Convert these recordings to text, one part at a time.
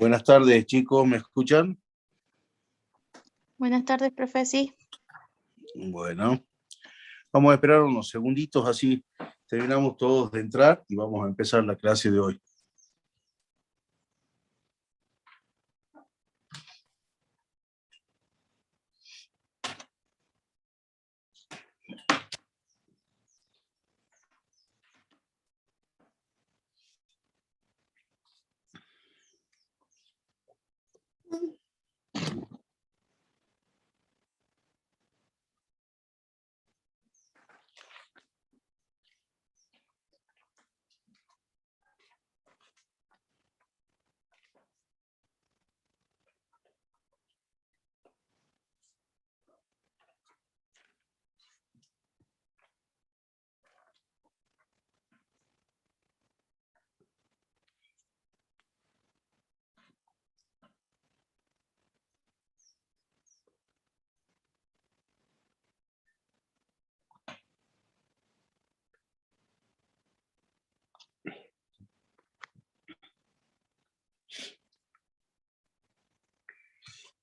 Buenas tardes, chicos, ¿me escuchan? Buenas tardes, profe, sí. Bueno, vamos a esperar unos segunditos, así terminamos todos de entrar y vamos a empezar la clase de hoy.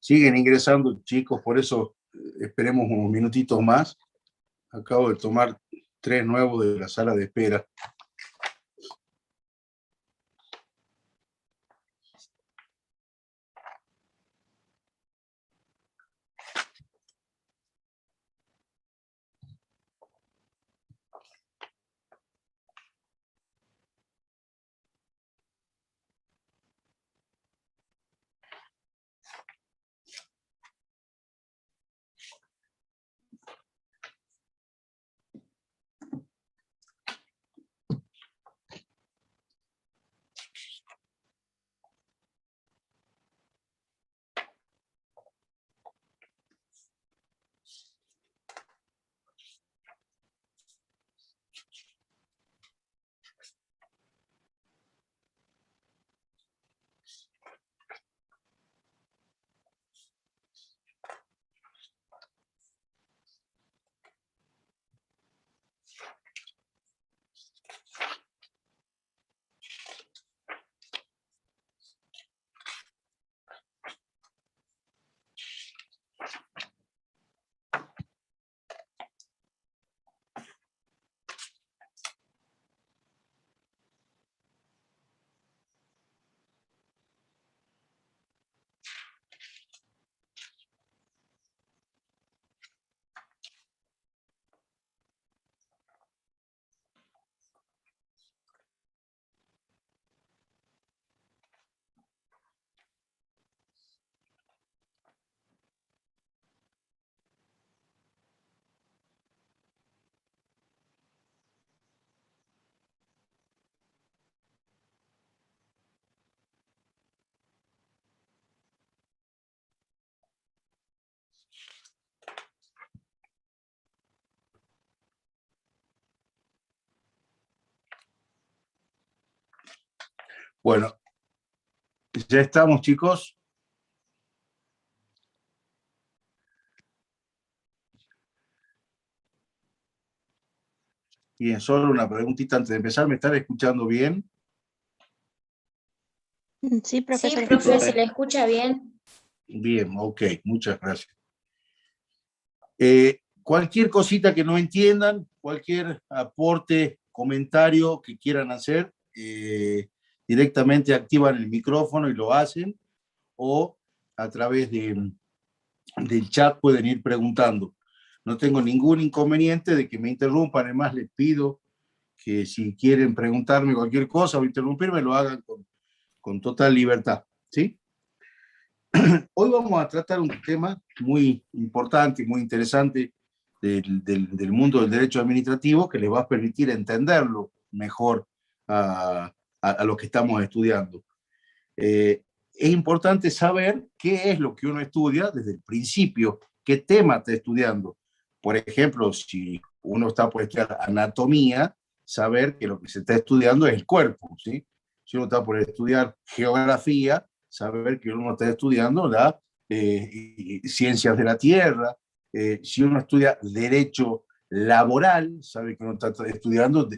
Siguen ingresando, chicos, por eso esperemos unos minutitos más. Acabo de tomar 3 nuevos de la sala de espera. Bueno, ya estamos, chicos. Bien, solo una preguntita antes de empezar. ¿Me están escuchando bien? Sí, profe, Sí, se le profe, escucha. se le escucha bien. Bien, ok, muchas gracias. Cualquier cosita que no entiendan, cualquier aporte, comentario que quieran hacer, directamente activan el micrófono y lo hacen, o a través del chat pueden ir preguntando. No tengo ningún inconveniente de que me interrumpan, además les pido que si quieren preguntarme cualquier cosa o interrumpirme, lo hagan con total libertad, ¿sí? Hoy vamos a tratar un tema muy importante, muy interesante del mundo del derecho administrativo que les va a permitir entenderlo mejor a lo que estamos estudiando. Es importante saber qué es lo que uno estudia desde el principio, qué tema está estudiando. Por ejemplo, si uno está por estudiar anatomía, saber que lo que se está estudiando es el cuerpo, ¿sí? Si uno está por estudiar geografía, saber que uno está estudiando las ciencias de la tierra. Si uno estudia derecho laboral, sabe que uno está estudiando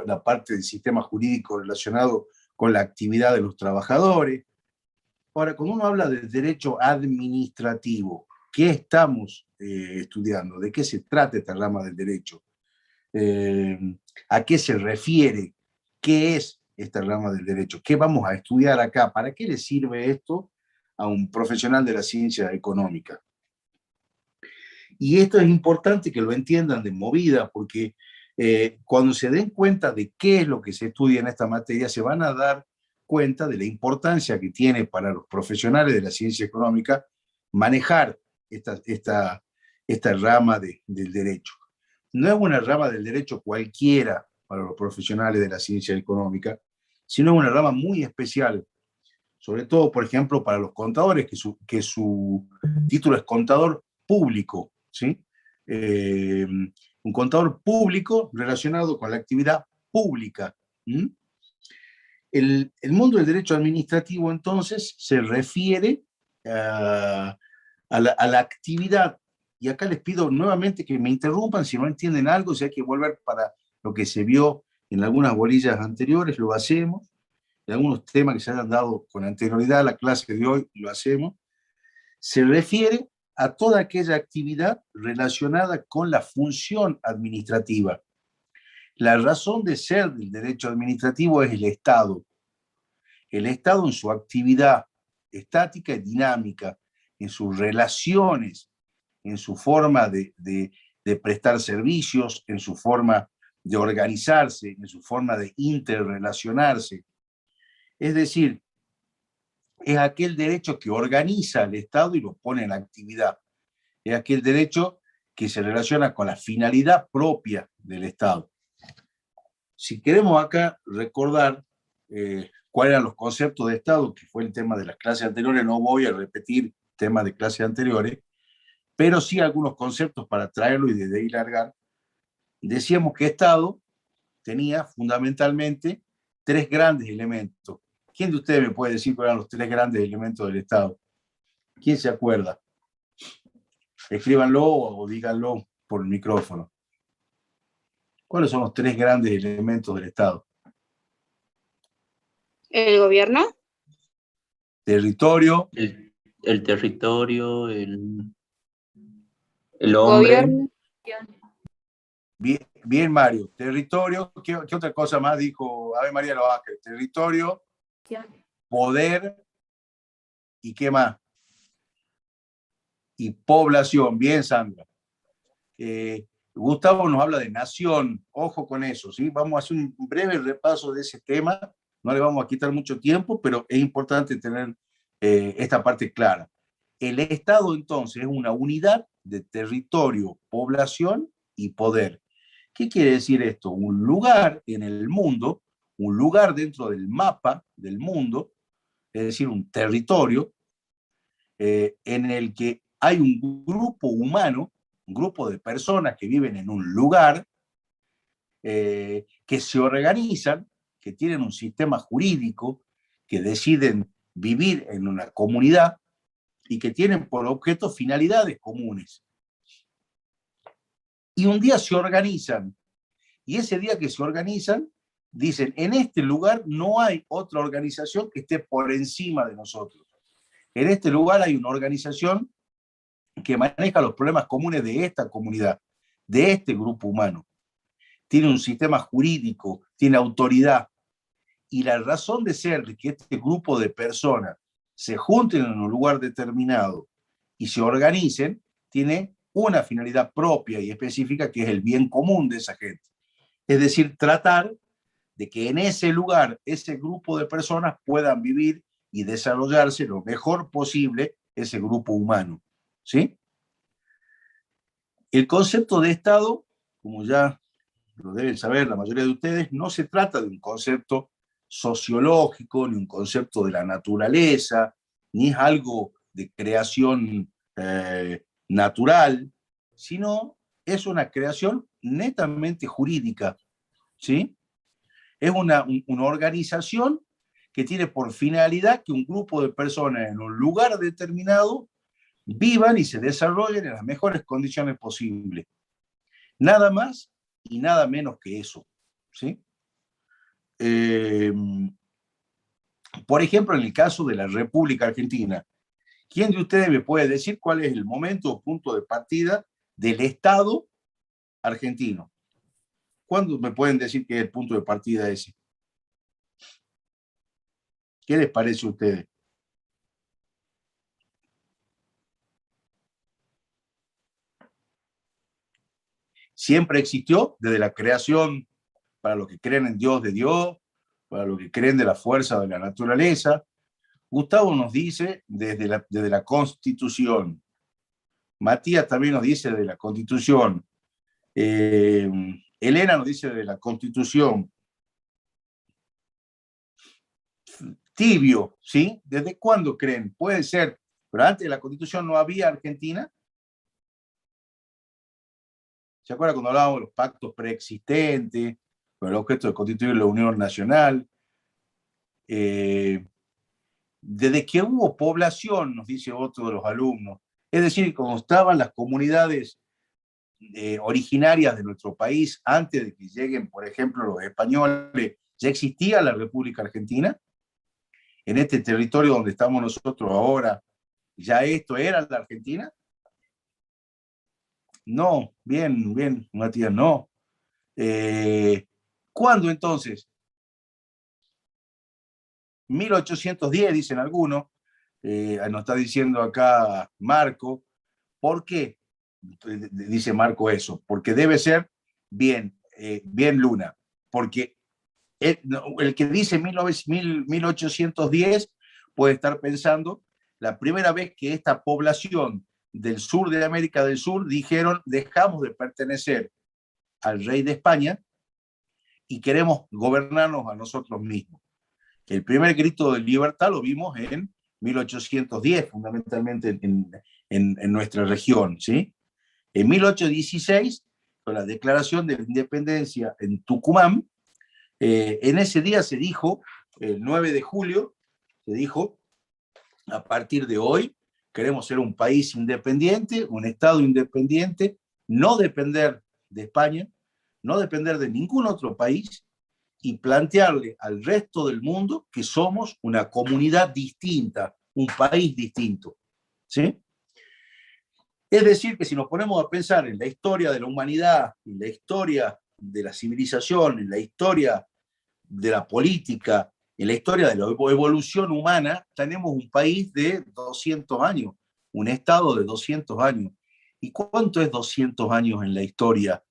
la parte del sistema jurídico relacionado con la actividad de los trabajadores. Ahora, cuando uno habla de derecho administrativo, ¿qué estamos estudiando? ¿De qué se trata esta rama del derecho? Eh, ¿A qué se refiere? ¿Qué es esta rama del derecho? ¿Qué vamos a estudiar acá? ¿Para qué le sirve esto a un profesional de la ciencia económica? Y esto es importante que lo entiendan de movida, porque cuando se den cuenta de qué es lo que se estudia en esta materia, se van a dar cuenta de la importancia que tiene para los profesionales de la ciencia económica manejar esta rama del derecho. No es una rama del derecho cualquiera para los profesionales de la ciencia económica, sino una rama muy especial, sobre todo, por ejemplo, para los contadores, que su título es contador público, ¿sí? Un contador público relacionado con la actividad pública. El mundo del derecho administrativo, entonces, se refiere a la actividad. Y acá les pido nuevamente que me interrumpan si no entienden algo, si hay que volver para lo que se vio en algunas bolillas anteriores, lo hacemos. En algunos temas que se hayan dado con anterioridad a la clase de hoy, lo hacemos. Se refiere a toda aquella actividad relacionada con la función administrativa. La razón de ser del derecho administrativo es el Estado. El Estado en su actividad estática y dinámica, en sus relaciones, en su forma de prestar servicios, en su forma de organizarse, en su forma de interrelacionarse. Es decir, es aquel derecho que organiza al Estado y lo pone en actividad. Es aquel derecho que se relaciona con la finalidad propia del Estado. Si queremos acá recordar cuáles eran los conceptos de Estado, que fue el tema de las clases anteriores, no voy a repetir temas de clases anteriores, pero sí algunos conceptos para traerlo y desde ahí largar. Decíamos que Estado tenía fundamentalmente tres grandes elementos. ¿Quién de ustedes me puede decir cuáles eran los tres grandes elementos del Estado? ¿Quién se acuerda? Escríbanlo o díganlo por el micrófono. ¿Cuáles son los tres grandes elementos del Estado? ¿El gobierno? Territorio. El territorio, el hombre. Gobierno. Bien, bien, Mario. Territorio. ¿Qué otra cosa más dijo Ave María Loáquez? Territorio, poder y ¿qué más? Y población. Bien, Sandra. Gustavo nos habla de nación. Ojo con eso, ¿sí? Vamos a hacer un breve repaso de ese tema. No le vamos a quitar mucho tiempo, pero es importante tener esta parte clara. El Estado, entonces, es una unidad de territorio, población y poder. ¿Qué quiere decir esto? Un lugar en el mundo, un lugar dentro del mapa del mundo, es decir, un territorio en el que hay un grupo humano, un grupo de personas que viven en un lugar, que se organizan, que tienen un sistema jurídico, que deciden vivir en una comunidad y que tienen por objeto finalidades comunes. Y un día se organizan, y ese día que se organizan, dicen, en este lugar no hay otra organización que esté por encima de nosotros. En este lugar hay una organización que maneja los problemas comunes de esta comunidad, de este grupo humano. Tiene un sistema jurídico, tiene autoridad. Y la razón de ser de que este grupo de personas se junten en un lugar determinado y se organicen, tiene una finalidad propia y específica que es el bien común de esa gente. Es decir, tratar de que en ese lugar, ese grupo de personas puedan vivir y desarrollarse lo mejor posible ese grupo humano. ¿Sí? El concepto de Estado, como ya lo deben saber la mayoría de ustedes, no se trata de un concepto sociológico, ni un concepto de la naturaleza, ni es algo de creación natural, sino es una creación netamente jurídica, ¿sí? Es una organización que tiene por finalidad que un grupo de personas en un lugar determinado vivan y se desarrollen en las mejores condiciones posibles. Nada más y nada menos que eso, ¿sí? Por ejemplo, en el caso de la República Argentina, ¿quién de ustedes me puede decir cuál es el momento o punto de partida del Estado argentino? ¿Cuándo me pueden decir que es el punto de partida ese? ¿Qué les parece a ustedes? Siempre existió desde la creación, para los que creen en Dios de Dios, para los que creen de la fuerza de la naturaleza. Gustavo nos dice desde la Constitución. Matías también nos dice de la Constitución. Elena nos dice de la Constitución. Tibio, ¿sí? ¿Desde cuándo creen? Puede ser, pero antes de la Constitución no había Argentina. ¿Se acuerdan cuando hablábamos de los pactos preexistentes, con el objeto de constituir la Unión Nacional? Desde que hubo población, nos dice otro de los alumnos, es decir, cuando estaban las comunidades originarias de nuestro país, antes de que lleguen, por ejemplo, los españoles, ya existía la República Argentina. En este territorio donde estamos nosotros ahora, ¿ya esto era la Argentina? No, bien, Matías, no. ¿Cuándo entonces? 1810, dicen algunos, nos está diciendo acá Marco. ¿Por qué dice Marco eso? Porque debe ser bien Luna, porque el que dice 1810 puede estar pensando la primera vez que esta población del sur de América del Sur dijeron dejamos de pertenecer al rey de España y queremos gobernarnos a nosotros mismos. El primer grito de libertad lo vimos en 1810, fundamentalmente en nuestra región, ¿sí? En 1816, con la declaración de la independencia en Tucumán, en ese día se dijo, el 9 de julio, se dijo, a partir de hoy queremos ser un país independiente, un Estado independiente, no depender de España, no depender de ningún otro país y plantearle al resto del mundo que somos una comunidad distinta, un país distinto. ¿Sí? Es decir, que si nos ponemos a pensar en la historia de la humanidad, en la historia de la civilización, en la historia de la política, en la historia de la evolución humana, tenemos un país de 200 años, un estado de 200 años. ¿Y cuánto es 200 años en la historia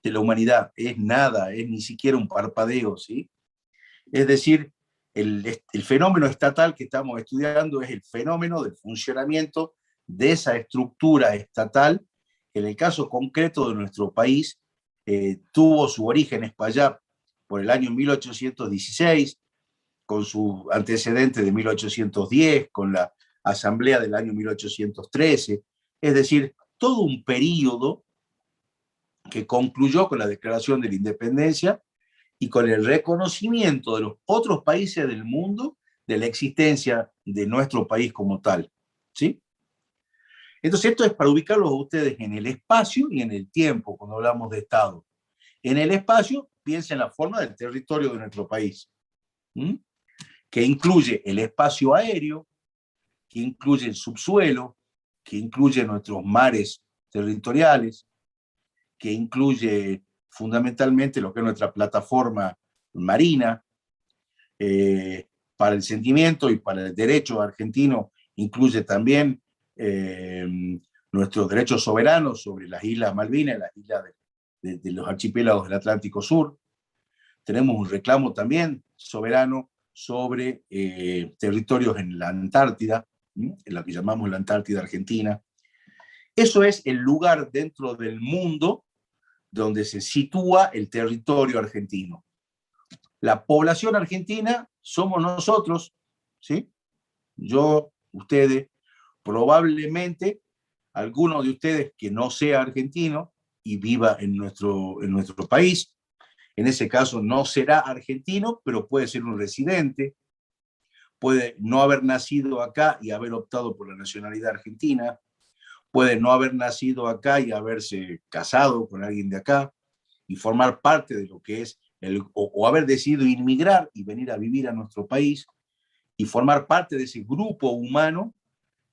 de la humanidad? Es nada, es ni siquiera un parpadeo, ¿sí? Es decir, el fenómeno estatal que estamos estudiando es el fenómeno del funcionamiento de esa estructura estatal, que en el caso concreto de nuestro país tuvo su origen allá por el año 1816, con su antecedente de 1810, con la asamblea del año 1813, es decir, todo un periodo que concluyó con la declaración de la independencia y con el reconocimiento de los otros países del mundo de la existencia de nuestro país como tal, ¿sí? Entonces esto es para ubicarlos a ustedes en el espacio y en el tiempo cuando hablamos de Estado. En el espacio, piensen en la forma del territorio de nuestro país, ¿sí? Que incluye el espacio aéreo, que incluye el subsuelo, que incluye nuestros mares territoriales, que incluye fundamentalmente lo que es nuestra plataforma marina, para el sentimiento y para el derecho argentino, incluye también nuestros derechos soberanos sobre las Islas Malvinas, las islas de los archipiélagos del Atlántico Sur. Tenemos un reclamo también soberano sobre territorios en la Antártida, en la que llamamos la Antártida Argentina. Eso es el lugar dentro del mundo donde se sitúa el territorio argentino. La población argentina somos nosotros, ¿sí? Yo, ustedes, probablemente alguno de ustedes que no sea argentino y viva en nuestro país, en ese caso no será argentino, pero puede ser un residente, puede no haber nacido acá y haber optado por la nacionalidad argentina, puede no haber nacido acá y haberse casado con alguien de acá y formar parte de lo que es o haber decidido inmigrar y venir a vivir a nuestro país y formar parte de ese grupo humano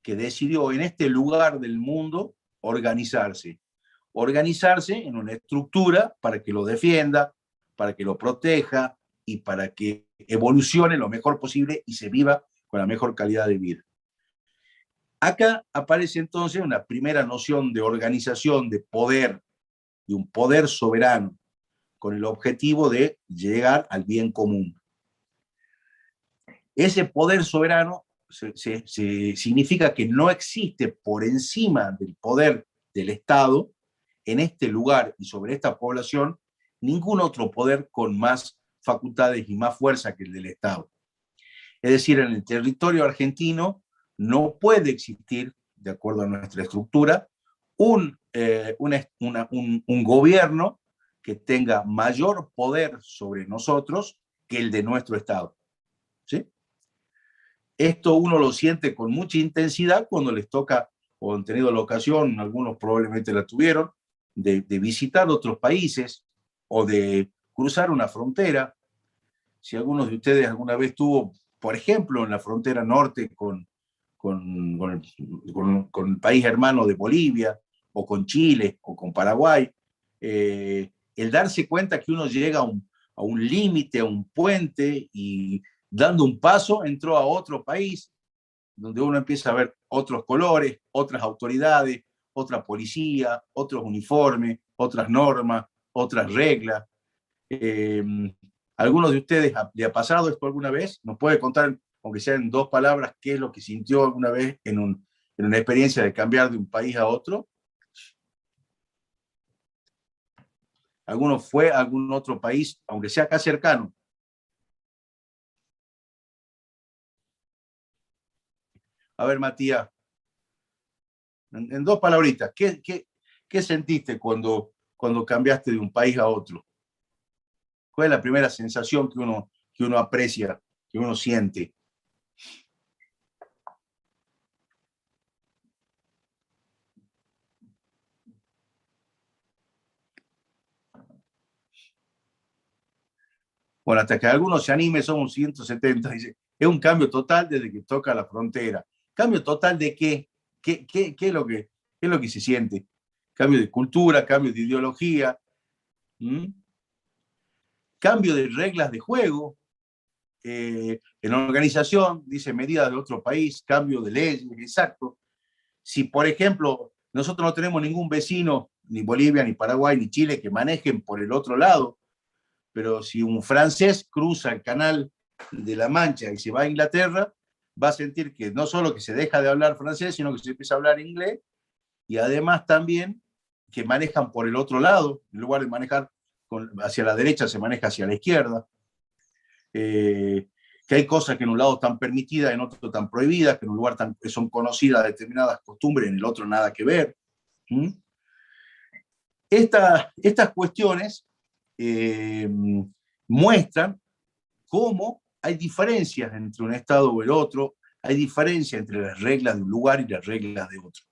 que decidió en este lugar del mundo organizarse. Organizarse en una estructura para que lo defienda, para que lo proteja y para que evolucione lo mejor posible y se viva con la mejor calidad de vida. Acá aparece entonces una primera noción de organización, de poder, y un poder soberano, con el objetivo de llegar al bien común. Ese poder soberano significa que no existe por encima del poder del Estado, en este lugar y sobre esta población, ningún otro poder con más facultades y más fuerza que el del Estado. Es decir, en el territorio argentino no puede existir, de acuerdo a nuestra estructura, un gobierno que tenga mayor poder sobre nosotros que el de nuestro Estado. ¿Sí? Esto uno lo siente con mucha intensidad cuando les toca, o han tenido la ocasión, algunos probablemente la tuvieron, de visitar otros países o de cruzar una frontera. Si algunos de ustedes alguna vez tuvo, por ejemplo, en la frontera norte con el país hermano de Bolivia, o con Chile, o con Paraguay, el darse cuenta que uno llega a un límite, a un puente, y dando un paso entró a otro país, donde uno empieza a ver otros colores, otras autoridades, otra policía, otros uniformes, otras normas, otras reglas. Eh, ¿Algunos de ustedes le ha pasado esto alguna vez? ¿Nos puede contar, aunque sea en 2 palabras, qué es lo que sintió alguna vez en una experiencia de cambiar de un país a otro? ¿Alguno fue a algún otro país, aunque sea acá cercano? A ver, Matías, en 2 palabritas, ¿qué sentiste cuando cambiaste de un país a otro? ¿Cuál es la primera sensación que uno aprecia, que uno siente? Bueno, hasta que algunos se anime, somos 170. Dice, es un cambio total desde que toca la frontera. ¿Cambio total de qué? ¿Qué es lo que se siente? Cambio de cultura, cambio de ideología, ¿m? Cambio de reglas de juego. En organización, dice medidas de otro país, cambio de leyes, exacto. Si, por ejemplo, nosotros no tenemos ningún vecino, ni Bolivia, ni Paraguay, ni Chile, que manejen por el otro lado, pero si un francés cruza el canal de la Mancha y se va a Inglaterra, va a sentir que no solo que se deja de hablar francés, sino que se empieza a hablar inglés, y además también que manejan por el otro lado, en lugar de manejar hacia la derecha, se maneja hacia la izquierda. Que hay cosas que en un lado están permitidas, en otro están prohibidas, que en un lugar son conocidas determinadas costumbres, en el otro nada que ver. ¿Mm? Estas cuestiones muestran cómo hay diferencias entre un Estado o el otro, hay diferencias entre las reglas de un lugar y las reglas de otro.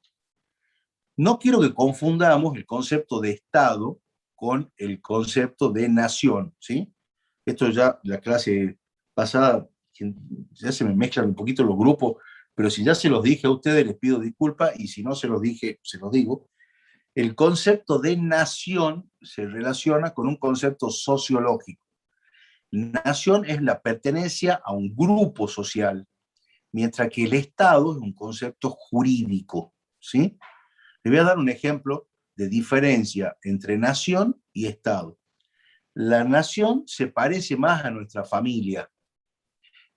No quiero que confundamos el concepto de Estado con el concepto de nación, ¿sí? Esto ya la clase pasada, ya se me mezclan un poquito los grupos, pero si ya se los dije a ustedes, les pido disculpas, y si no se los dije, se los digo. El concepto de nación se relaciona con un concepto sociológico. Nación es la pertenencia a un grupo social, mientras que el Estado es un concepto jurídico, ¿sí? Les voy a dar un ejemplo de diferencia entre nación y Estado. La nación se parece más a nuestra familia,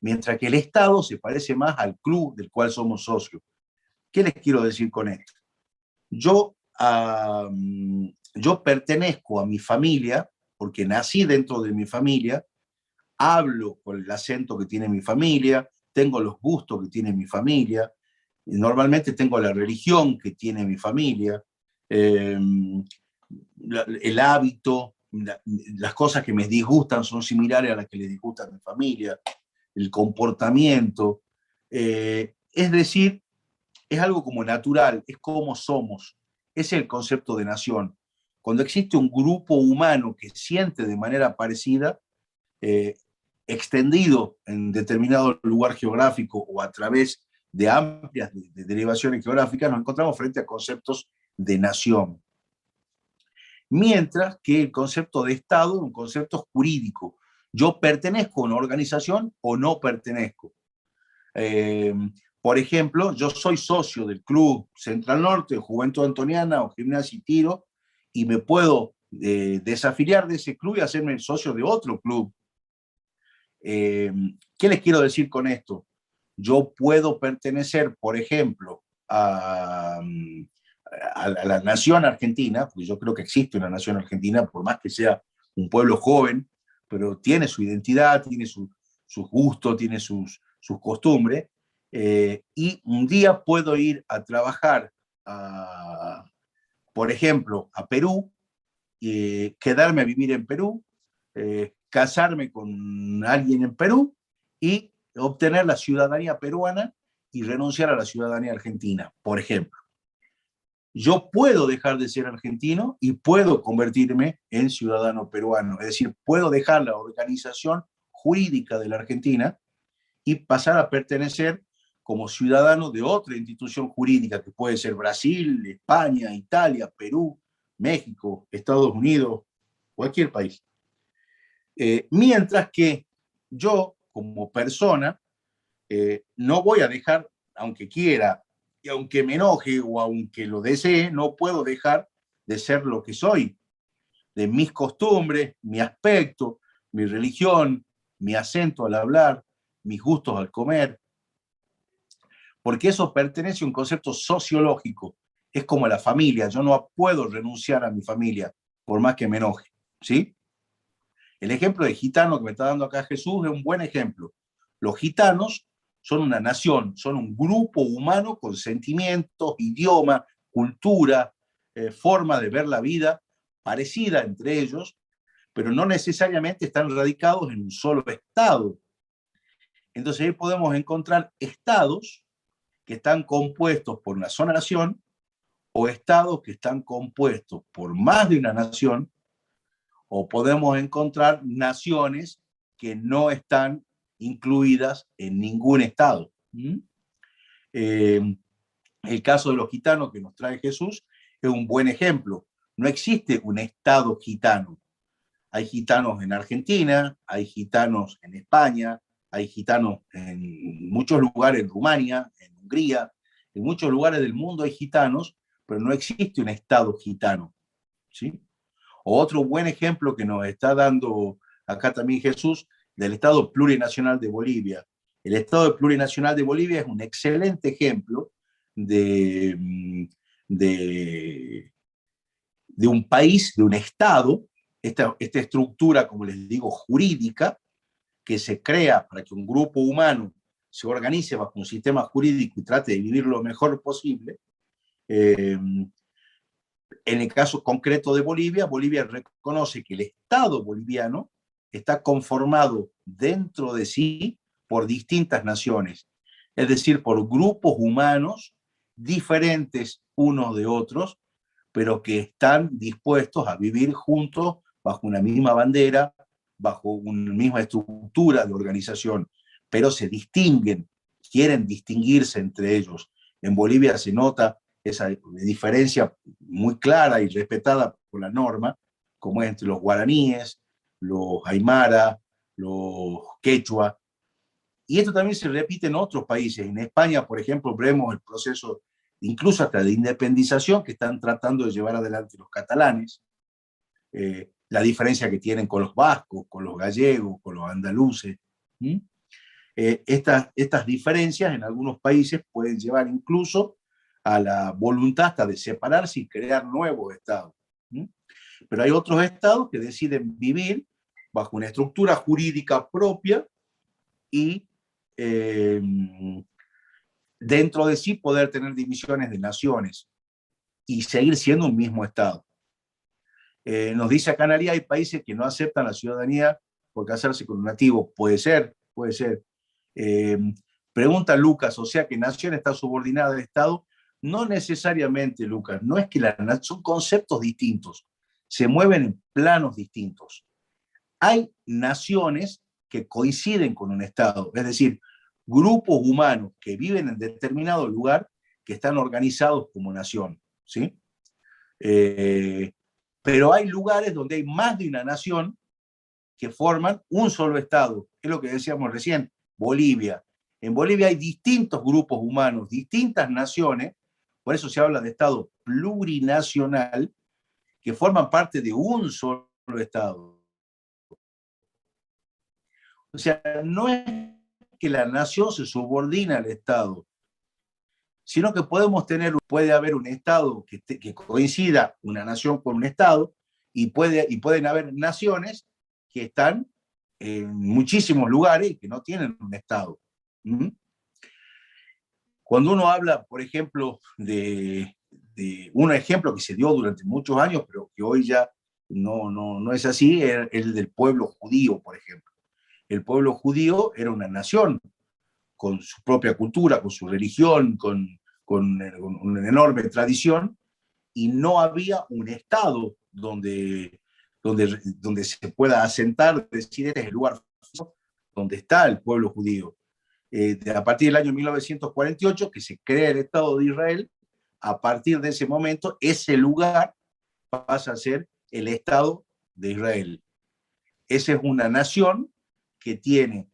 mientras que el Estado se parece más al club del cual somos socios. ¿Qué les quiero decir con esto? Yo pertenezco a mi familia porque nací dentro de mi familia, hablo con el acento que tiene mi familia, tengo los gustos que tiene mi familia, normalmente tengo la religión que tiene mi familia, el hábito, las cosas que me disgustan son similares a las que le disgustan a mi familia, el comportamiento, es decir, es algo como natural, es como somos. Ese es el concepto de nación. Cuando existe un grupo humano que siente de manera parecida, extendido en determinado lugar geográfico o a través de amplias de derivaciones geográficas, nos encontramos frente a conceptos de nación. Mientras que el concepto de Estado es un concepto jurídico. Yo pertenezco a una organización o no pertenezco. Por ejemplo, yo soy socio del Club Central Norte, Juventud Antoniana o Gimnasia y Tiro, y me puedo desafiliar de ese club y hacerme socio de otro club. ¿Qué les quiero decir con esto? Yo puedo pertenecer, por ejemplo, a la nación argentina, porque yo creo que existe una nación argentina, por más que sea un pueblo joven, pero tiene su identidad, tiene sus gustos, tiene sus costumbres, y un día puedo ir a trabajar, por ejemplo, a Perú, quedarme a vivir en Perú, casarme con alguien en Perú y obtener la ciudadanía peruana y renunciar a la ciudadanía argentina, por ejemplo. Yo puedo dejar de ser argentino y puedo convertirme en ciudadano peruano, es decir, puedo dejar la organización jurídica de la Argentina y pasar a pertenecer como ciudadano de otra institución jurídica, que puede ser Brasil, España, Italia, Perú, México, Estados Unidos, cualquier país. Mientras que yo, como persona, no voy a dejar, aunque quiera, y aunque me enoje o aunque lo desee, no puedo dejar de ser lo que soy, de mis costumbres, mi aspecto, mi religión, mi acento al hablar, mis gustos al comer, porque eso pertenece a un concepto sociológico. Es como la familia, yo no puedo renunciar a mi familia, por más que me enoje, ¿sí? El ejemplo de gitano que me está dando acá Jesús es un buen ejemplo. Los gitanos son una nación, son un grupo humano con sentimientos, idioma, cultura, forma de ver la vida parecida entre ellos, pero no necesariamente están radicados en un solo estado. Entonces ahí podemos encontrar estados que están compuestos por una sola nación o estados que están compuestos por más de una nación, o podemos encontrar naciones que no están incluidas en ningún estado. El caso de los gitanos que nos trae Jesús es un buen ejemplo. No existe un estado gitano. Hay gitanos en Argentina, hay gitanos en España, hay gitanos en muchos lugares, en Rumania, en Hungría, en muchos lugares del mundo hay gitanos, pero no existe un estado gitano, ¿sí? Otro buen ejemplo que nos está dando acá también Jesús, del Estado Plurinacional de Bolivia. El Estado Plurinacional de Bolivia es un excelente ejemplo de un país, de un Estado, esta estructura, como les digo, jurídica, que se crea para que un grupo humano se organice bajo un sistema jurídico y trate de vivir lo mejor posible. En el caso concreto de Bolivia, Bolivia reconoce que el Estado boliviano está conformado dentro de sí por distintas naciones, es decir, por grupos humanos diferentes unos de otros, pero que están dispuestos a vivir juntos bajo una misma bandera, bajo una misma estructura de organización, pero se distinguen, quieren distinguirse entre ellos. En Bolivia se nota esa diferencia muy clara y respetada por la norma, como es entre los guaraníes, los aymara, los quechua. Y esto también se repite en otros países. En España, por ejemplo, vemos el proceso incluso hasta de independización que están tratando de llevar adelante los catalanes, la diferencia que tienen con los vascos, con los gallegos, con los andaluces. Estas diferencias en algunos países pueden llevar incluso a la voluntad hasta de separarse y crear nuevos estados. Pero hay otros estados que deciden vivir bajo una estructura jurídica propia y dentro de sí poder tener divisiones de naciones y seguir siendo un mismo estado. Nos dice acá Analia, hay países que no aceptan la ciudadanía por casarse con un nativo. Puede ser, puede ser. Pregunta Lucas, o sea que nación está subordinada al Estado. No necesariamente, Lucas, no es que son conceptos distintos, se mueven en planos distintos. Hay naciones que coinciden con un Estado, es decir, grupos humanos que viven en determinado lugar que están organizados como nación, ¿sí? Pero hay lugares donde hay más de una nación que forman un solo Estado, es lo que decíamos recién, Bolivia. En Bolivia hay distintos grupos humanos, distintas naciones, por eso se habla de Estado plurinacional, que forman parte de un solo Estado. O sea, no es que la nación se subordina al Estado, sino que puede haber un Estado que coincida una nación con un Estado, y pueden haber naciones que están en muchísimos lugares y que no tienen un Estado. ¿Mm? Cuando uno habla, por ejemplo, de un ejemplo que se dio durante muchos años, pero que hoy ya no es así, es el del pueblo judío, por ejemplo. El pueblo judío era una nación con su propia cultura, con su religión, con una enorme tradición, y no había un Estado donde se pueda asentar, decir, este es el lugar donde está el pueblo judío. A partir del año 1948, que se crea el Estado de Israel, a partir de ese momento, ese lugar pasa a ser el Estado de Israel. Esa es una nación que tiene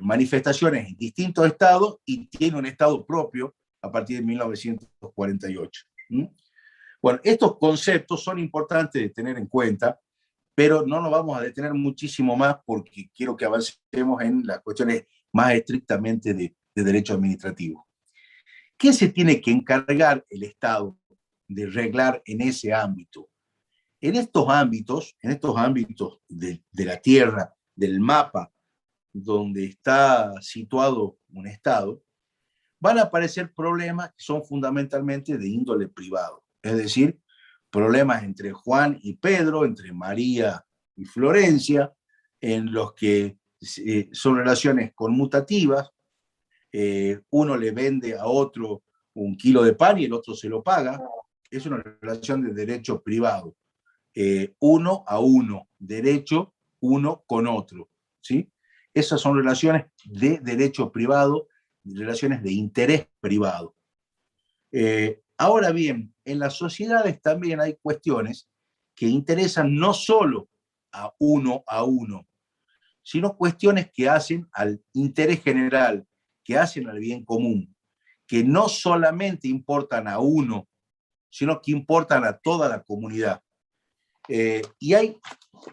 manifestaciones en distintos estados y tiene un estado propio a partir de 1948. ¿Mm? Bueno, estos conceptos son importantes de tener en cuenta, pero no nos vamos a detener muchísimo más porque quiero que avancemos en las cuestiones más estrictamente de derecho administrativo. ¿Qué se tiene que encargar el Estado de reglar en ese ámbito? En estos ámbitos de la tierra, del mapa, donde está situado un Estado, van a aparecer problemas que son fundamentalmente de índole privado. Es decir, problemas entre Juan y Pedro, entre María y Florencia, en los que son relaciones conmutativas. Uno le vende a otro un kilo de pan y el otro se lo paga. Es una relación de derecho privado. Uno a uno, derecho uno con otro, ¿sí? Esas son relaciones de derecho privado, relaciones de interés privado. Ahora bien, en las sociedades también hay cuestiones que interesan no solo a uno, sino cuestiones que hacen al interés general, que hacen al bien común, que no solamente importan a uno, sino que importan a toda la comunidad. Y hay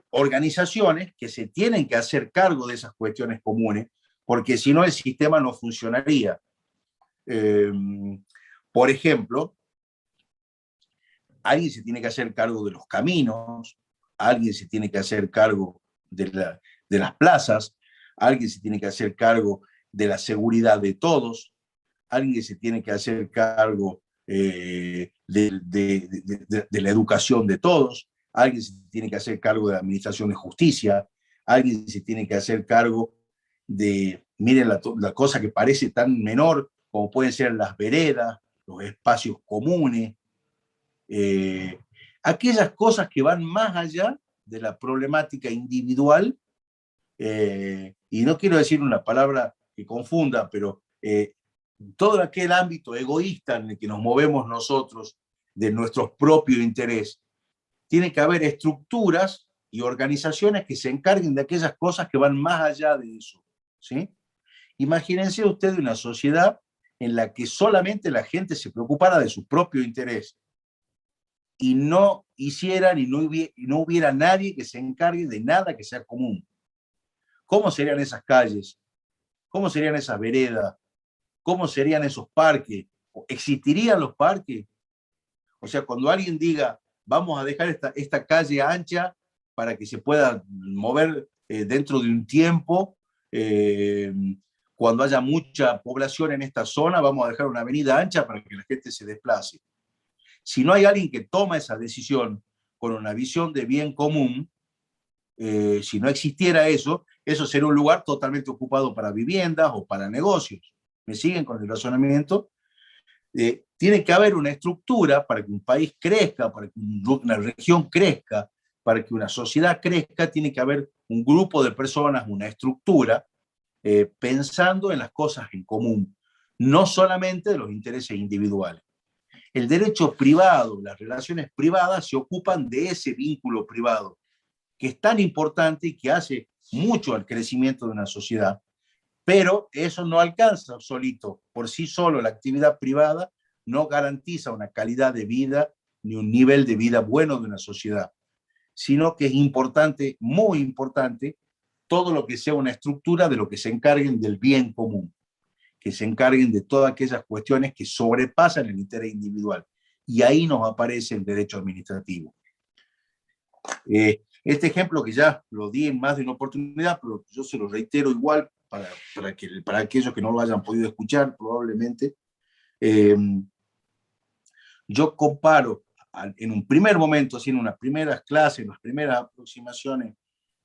organizaciones que se tienen que hacer cargo de esas cuestiones comunes, porque si no el sistema no funcionaría. Por ejemplo, alguien se tiene que hacer cargo de los caminos, alguien se tiene que hacer cargo de las plazas, alguien se tiene que hacer cargo de la seguridad de todos, alguien se tiene que hacer cargo de la educación de todos, alguien se tiene que hacer cargo de la administración de justicia, alguien se tiene que hacer cargo miren la cosa que parece tan menor como pueden ser las veredas, los espacios comunes, aquellas cosas que van más allá de la problemática individual, y no quiero decir una palabra que confunda, pero todo aquel ámbito egoísta en el que nos movemos nosotros, de nuestro propio interés, tiene que haber estructuras y organizaciones que se encarguen de aquellas cosas que van más allá de eso, ¿sí? Imagínense ustedes una sociedad en la que solamente la gente se preocupara de su propio interés y no hicieran y no hubiera nadie que se encargue de nada que sea común. ¿Cómo serían esas calles? ¿Cómo serían esas veredas? ¿Cómo serían esos parques? ¿Existirían los parques? O sea, cuando alguien diga, vamos a dejar esta calle ancha para que se pueda mover dentro de un tiempo, cuando haya mucha población en esta zona, vamos a dejar una avenida ancha para que la gente se desplace. Si no hay alguien que toma esa decisión con una visión de bien común, si no existiera eso, eso sería un lugar totalmente ocupado para viviendas o para negocios. ¿Me siguen con el razonamiento? Tiene que haber una estructura para que un país crezca, para que una región crezca, para que una sociedad crezca, tiene que haber un grupo de personas, una estructura, pensando en las cosas en común, no solamente de los intereses individuales. El derecho privado, las relaciones privadas se ocupan de ese vínculo privado, que es tan importante y que hace mucho al crecimiento de una sociedad, pero eso no alcanza solito. Por sí solo, la actividad privada no garantiza una calidad de vida ni un nivel de vida bueno de una sociedad, sino que es importante, muy importante, todo lo que sea una estructura de lo que se encarguen del bien común, que se encarguen de todas aquellas cuestiones que sobrepasan el interés individual. Y ahí nos aparece el derecho administrativo. Este ejemplo que ya lo di en más de una oportunidad, pero yo se lo reitero igual para aquellos que no lo hayan podido escuchar probablemente. Yo comparo en un primer momento, así en unas primeras clases, en las primeras aproximaciones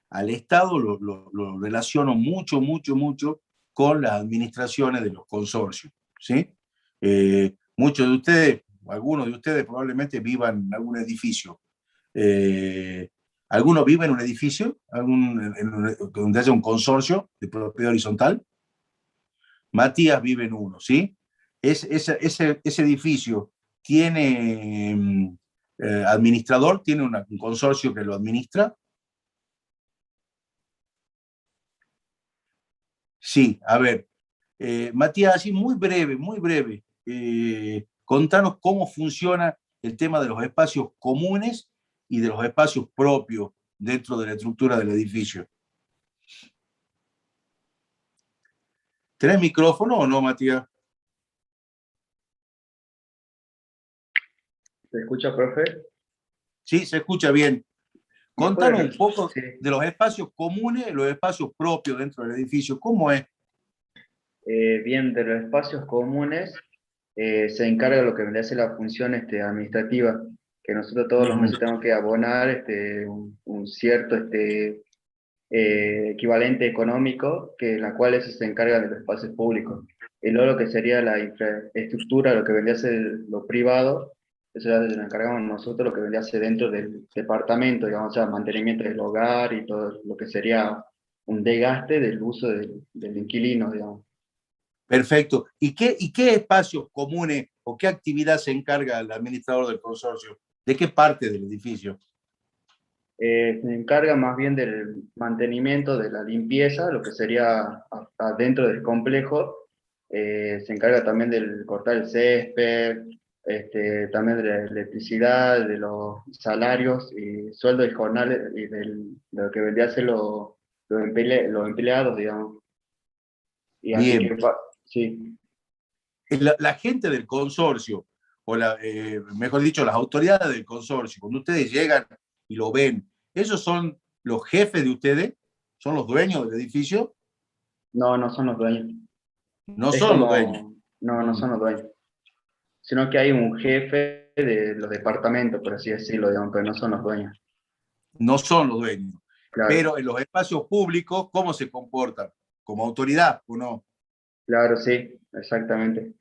al Estado, lo relaciono mucho, mucho, mucho con las administraciones de los consorcios, ¿sí? Muchos de ustedes, algunos de ustedes probablemente vivan en algún edificio. ¿Alguno vive en un edificio donde haya un consorcio de propiedad horizontal? Matías vive en uno, ¿sí? Ese edificio tiene administrador, tiene un consorcio que lo administra. Sí, a ver, Matías, así muy breve, contanos cómo funciona el tema de los espacios comunes y de los espacios propios dentro de la estructura del edificio. ¿Tenés micrófono o no, Matías? ¿Se escucha, profe? Sí, se escucha bien. ¿Me puede Contanos un poco Sí. de los espacios comunes y los espacios propios dentro del edificio. ¿Cómo es? Bien, de los espacios comunes se encarga lo que vendría a ser la función administrativa, que nosotros todos los meses tenemos que abonar un cierto equivalente económico, que la cual eso se encarga de los espacios públicos. Y luego lo que sería la infraestructura, lo que vendría a ser lo privado, eso ya lo encargamos nosotros, lo que vendría a ser dentro del departamento, digamos, o sea, mantenimiento del hogar y todo lo que sería un desgaste del uso del inquilino, digamos. Perfecto. ¿Y qué espacios comunes o qué actividad se encarga el administrador del consorcio? ¿De qué parte del edificio? Se encarga más bien del mantenimiento, de la limpieza, lo que sería adentro del complejo. Se encarga también del cortar el césped, también de la electricidad, de los salarios y sueldos y jornales, y de lo que vendría a ser los empleados, digamos. Y así Bien. que, sí. La gente del consorcio, o mejor dicho, las autoridades del consorcio, cuando ustedes llegan y lo ven, ¿esos son los jefes de ustedes? ¿Son los dueños del edificio? No, no son los dueños. No Es son los dueños. como, no, no son los dueños. Sino que hay un jefe de los departamentos, por así decirlo, digamos, pero no son los dueños. No son los dueños. Claro, Pero en los espacios públicos, ¿cómo se comportan? ¿Como autoridad o no? claro, sí, exactamente.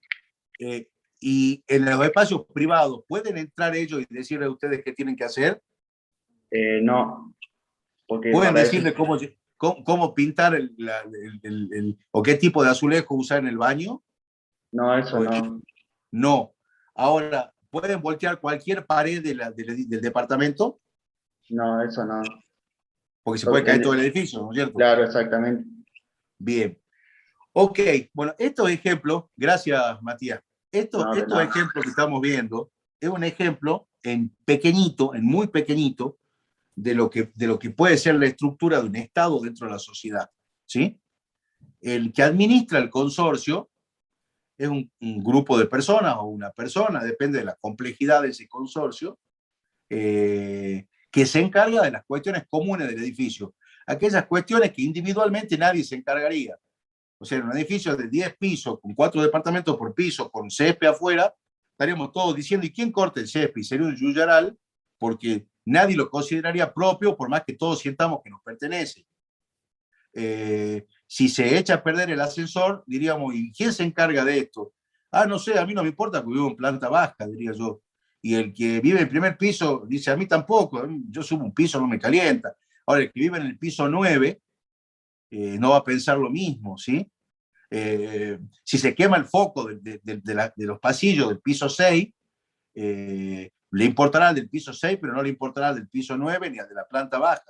Eh, y en los espacios privados, ¿pueden entrar ellos y decirle a ustedes qué tienen que hacer? No, porque ¿Pueden para eso, decirle cómo pintar o qué tipo de azulejo usar en el baño? no, eso O, no, no. Ahora, ¿pueden voltear cualquier pared del departamento? no, eso no. Porque se Lo que puede caer todo tiene, el edificio, ¿no es cierto? claro, exactamente. Bien. Ok, bueno, estos ejemplos, gracias Matías, No, de estos nada. ejemplos que estamos viendo es un ejemplo en pequeñito, en muy pequeñito, de lo que puede ser la estructura de un Estado dentro de la sociedad, ¿sí? El que administra el consorcio es un grupo de personas o una persona, depende de la complejidad de ese consorcio, que se encarga de las cuestiones comunes del edificio, aquellas cuestiones que individualmente nadie se encargaría. O sea, en un edificio de 10 pisos, con 4 departamentos por piso, con césped afuera, estaríamos todos diciendo, ¿y quién corta el césped? Sería un yuyaral, porque nadie lo consideraría propio, por más que todos sientamos que nos pertenece. Si se echa a perder el ascensor, diríamos, ¿y quién se encarga de esto? Ah, no sé, a mí no me importa porque vivo en planta baja, diría yo. Y el que vive en el primer piso dice, a mí tampoco, yo subo un piso, no me calienta. Ahora, el que vive en el piso 9 no va a pensar lo mismo, ¿sí? Si se quema el foco de los pasillos del piso 6, le importará al del piso 6, pero no le importará al del piso 9 ni al de la planta baja.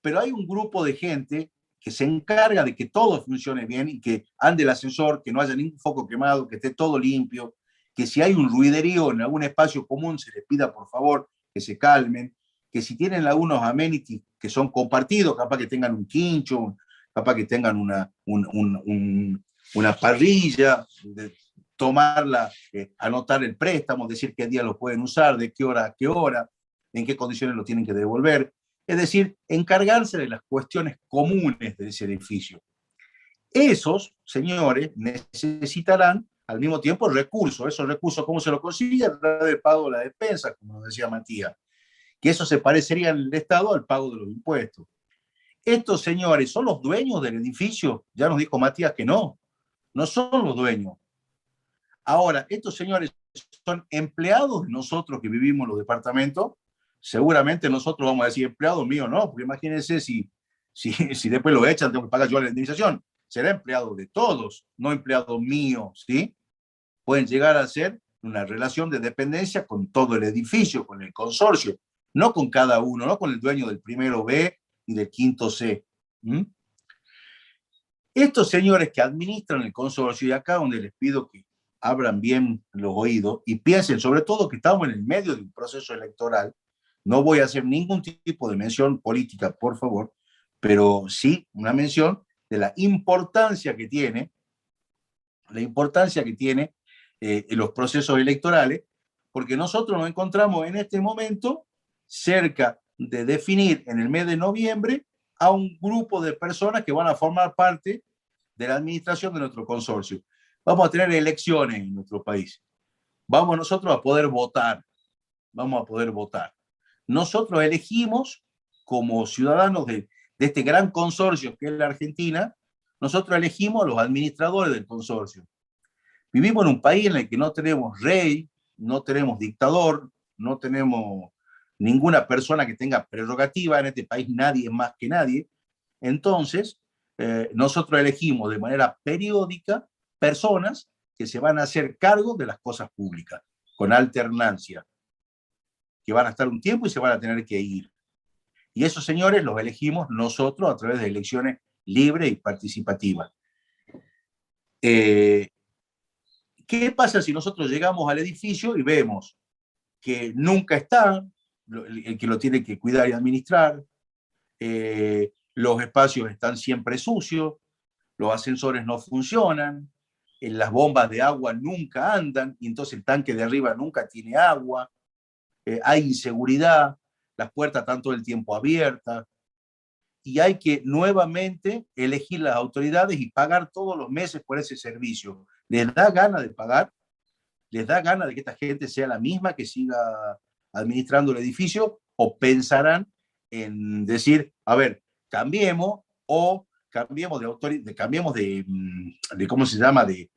Pero hay un grupo de gente que se encarga de que todo funcione bien y que ande el ascensor, que no haya ningún foco quemado, que esté todo limpio, que si hay un ruiderío en algún espacio común se les pida por favor que se calmen, que si tienen algunos amenities que son compartidos, capaz que tengan un quincho, capaz que tengan una parrilla, de tomarla, anotar el préstamo, decir qué día lo pueden usar, de qué hora a qué hora, en qué condiciones lo tienen que devolver. Es decir, encargarse de las cuestiones comunes de ese edificio. Esos señores necesitarán al mismo tiempo recursos. Esos recursos, ¿cómo se los consigue? A través del pago de la despensa, como nos decía Matías. Que eso se parecería en el Estado al pago de los impuestos. Estos señores son los dueños del edificio. Ya nos dijo Matías que no son los dueños. Ahora, estos señores son empleados de nosotros que vivimos en los departamentos. Seguramente nosotros vamos a decir empleado mío, no, porque imagínense si después lo echan, tengo que pagar yo la indemnización. Será empleado de todos, no empleado mío, ¿sí? Pueden llegar a ser una relación de dependencia con todo el edificio, con el consorcio, no con cada uno, no con el dueño del primero B y del quinto C. ¿Mm? Estos señores que administran el consorcio, y acá donde les pido que abran bien los oídos y piensen sobre todo que estamos en el medio de un proceso electoral. No voy a hacer ningún tipo de mención política, por favor, pero sí una mención de la importancia que tiene en los procesos electorales, porque nosotros nos encontramos en este momento cerca de definir en el mes de noviembre a un grupo de personas que van a formar parte de la administración de nuestro consorcio. Vamos a tener elecciones en nuestro país. Vamos nosotros a poder votar. Nosotros elegimos como ciudadanos de este gran consorcio que es la Argentina, nosotros elegimos a los administradores del consorcio. Vivimos en un país en el que no tenemos rey, no tenemos dictador, no tenemos ninguna persona que tenga prerrogativa. En este país nadie es más que nadie. Entonces, nosotros elegimos de manera periódica personas que se van a hacer cargo de las cosas públicas, con alternancia, que van a estar un tiempo y se van a tener que ir. Y esos señores los elegimos nosotros a través de elecciones libres y participativas. ¿Qué pasa si nosotros llegamos al edificio y vemos que nunca está el que lo tiene que cuidar y administrar? Los espacios están siempre sucios, los ascensores no funcionan, las bombas de agua nunca andan, y entonces el tanque de arriba nunca tiene agua, hay inseguridad, las puertas están todo el tiempo abiertas, y hay que nuevamente elegir las autoridades y pagar todos los meses por ese servicio. ¿Les da ganas de pagar? ¿Les da ganas de que esta gente sea la misma que siga administrando el edificio? ¿O pensarán en decir, a ver, cambiemos o cambiemos de autoridad, cambiemos de ¿cómo se llama? De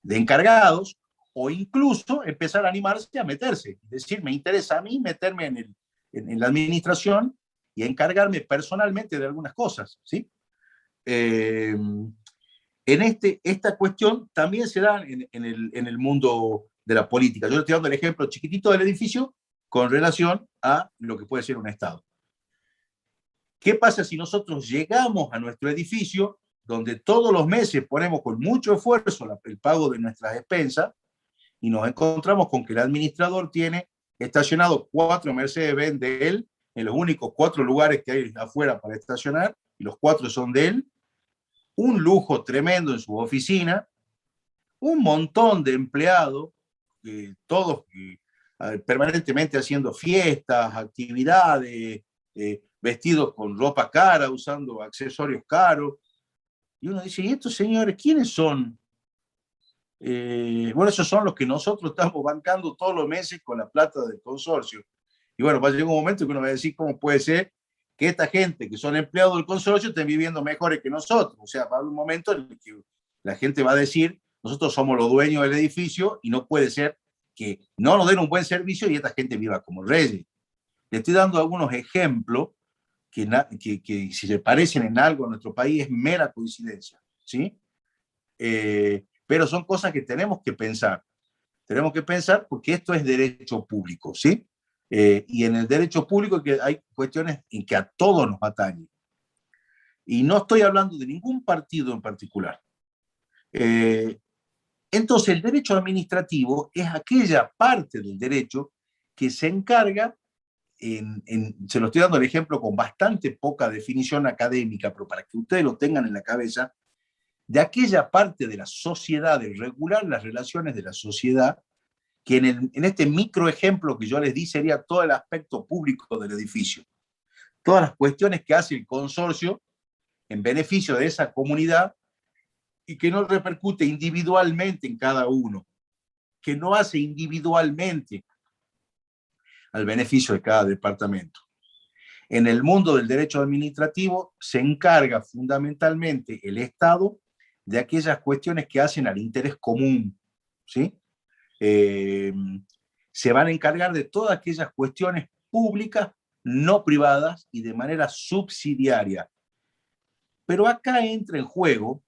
encargados, o incluso empezar a animarse a meterse, es decir, me interesa a mí meterme en la administración y encargarme personalmente de algunas cosas, ¿sí? Esta cuestión también se da en el mundo de la política. Yo le estoy dando el ejemplo chiquitito del edificio con relación a lo que puede ser un Estado. ¿Qué pasa si nosotros llegamos a nuestro edificio, donde todos los meses ponemos con mucho esfuerzo el pago de nuestras expensas, y nos encontramos con que el administrador tiene estacionado 4 Mercedes-Benz de él, en los únicos 4 lugares que hay afuera para estacionar, y los 4 son de él, un lujo tremendo en su oficina, un montón de empleados, todos permanentemente haciendo fiestas, actividades, vestidos con ropa cara, usando accesorios caros. Y uno dice, ¿y estos señores quiénes son? Bueno, esos son los que nosotros estamos bancando todos los meses con la plata del consorcio. Y bueno, va a llegar un momento que uno va a decir, ¿cómo puede ser que esta gente que son empleados del consorcio estén viviendo mejores que nosotros? O sea, va a haber un momento en el que la gente va a decir, nosotros somos los dueños del edificio y no puede ser que no nos den un buen servicio y esta gente viva como reyes. Le estoy dando algunos ejemplos que si se parecen en algo a nuestro país es mera coincidencia, ¿sí? Pero son cosas que tenemos que pensar. Tenemos que pensar porque esto es derecho público, ¿sí? Y en el derecho público que hay cuestiones en que a todos nos atañen. Y no estoy hablando de ningún partido en particular. Entonces, el derecho administrativo es aquella parte del derecho que se encarga, se lo estoy dando el ejemplo con bastante poca definición académica, pero para que ustedes lo tengan en la cabeza, de aquella parte de la sociedad, de regular las relaciones de la sociedad, que en este micro ejemplo que yo les di sería todo el aspecto público del edificio. Todas las cuestiones que hace el consorcio en beneficio de esa comunidad y que no repercute individualmente en cada uno, que no hace individualmente al beneficio de cada departamento. En el mundo del derecho administrativo se encarga fundamentalmente el Estado de aquellas cuestiones que hacen al interés común, ¿sí? Se van a encargar de todas aquellas cuestiones públicas, no privadas y de manera subsidiaria. Pero acá entra en juego,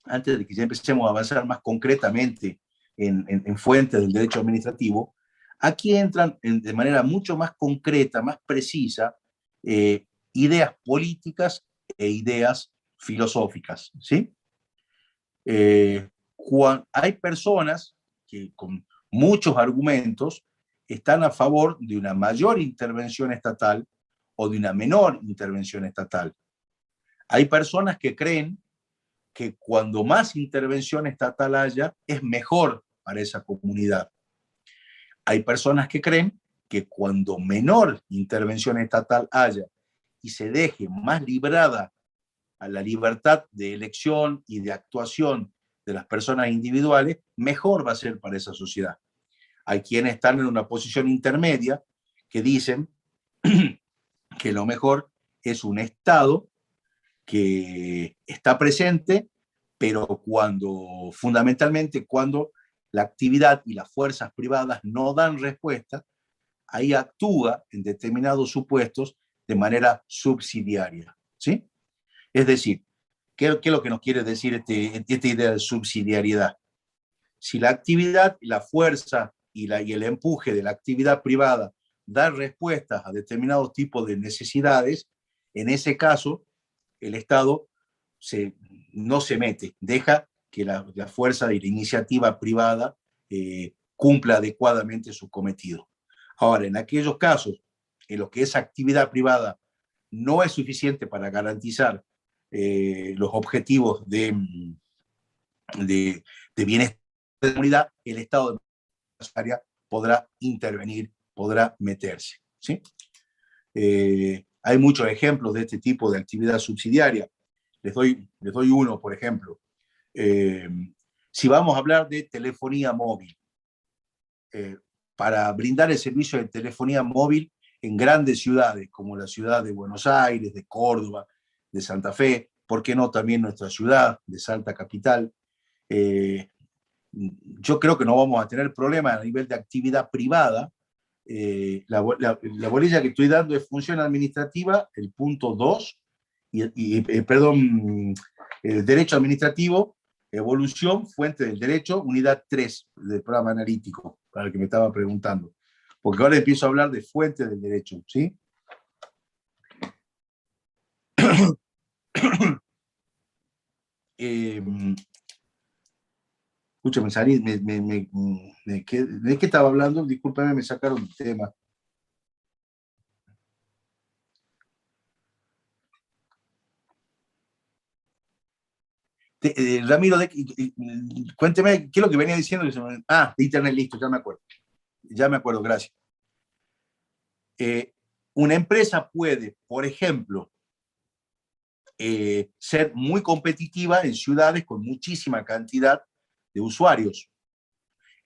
antes de que ya empecemos a avanzar más concretamente en fuentes del derecho administrativo, aquí entran de manera mucho más concreta, más precisa, ideas políticas e ideas filosóficas, ¿sí? Hay personas que con muchos argumentos están a favor de una mayor intervención estatal o de una menor intervención estatal. Hay personas que creen que cuando más intervención estatal haya, es mejor para esa comunidad. Hay personas que creen que cuando menor intervención estatal haya y se deje más librada a la libertad de elección y de actuación de las personas individuales, mejor va a ser para esa sociedad. Hay quienes están en una posición intermedia que dicen que lo mejor es un Estado que está presente, pero fundamentalmente cuando la actividad y las fuerzas privadas no dan respuesta, ahí actúa en determinados supuestos de manera subsidiaria, ¿sí? Es decir, ¿qué es lo que nos quiere decir esta idea de subsidiariedad? Si la actividad, la fuerza y el empuje de la actividad privada da respuestas a determinados tipos de necesidades, en ese caso, el Estado no se mete, deja que la fuerza y la iniciativa privada cumpla adecuadamente su cometido. Ahora, en aquellos casos en los que esa actividad privada no es suficiente para garantizar los objetivos de bienestar de la comunidad, el Estado de área podrá intervenir, podrá meterse, ¿sí? Hay muchos ejemplos de este tipo de actividad subsidiaria. Les doy uno, por ejemplo. Si vamos a hablar de telefonía móvil, para brindar el servicio de telefonía móvil en grandes ciudades, como la ciudad de Buenos Aires, de Córdoba, de Santa Fe, ¿por qué no también nuestra ciudad de Salta Capital? Yo creo que no vamos a tener problemas a nivel de actividad privada. La bolilla que estoy dando es función administrativa, el punto 2, perdón, derecho administrativo, evolución, fuente del derecho, unidad 3 del programa analítico, para el que me estaba preguntando. Porque ahora empiezo a hablar de fuente del derecho, ¿sí? Escúchame, salí, ¿de qué estaba hablando? Discúlpame, me sacaron el tema. Ramiro, cuénteme, ¿qué es lo que venía diciendo? De internet, listo, ya me acuerdo, gracias. Una empresa puede, por ejemplo, ser muy competitiva en ciudades con muchísima cantidad de usuarios,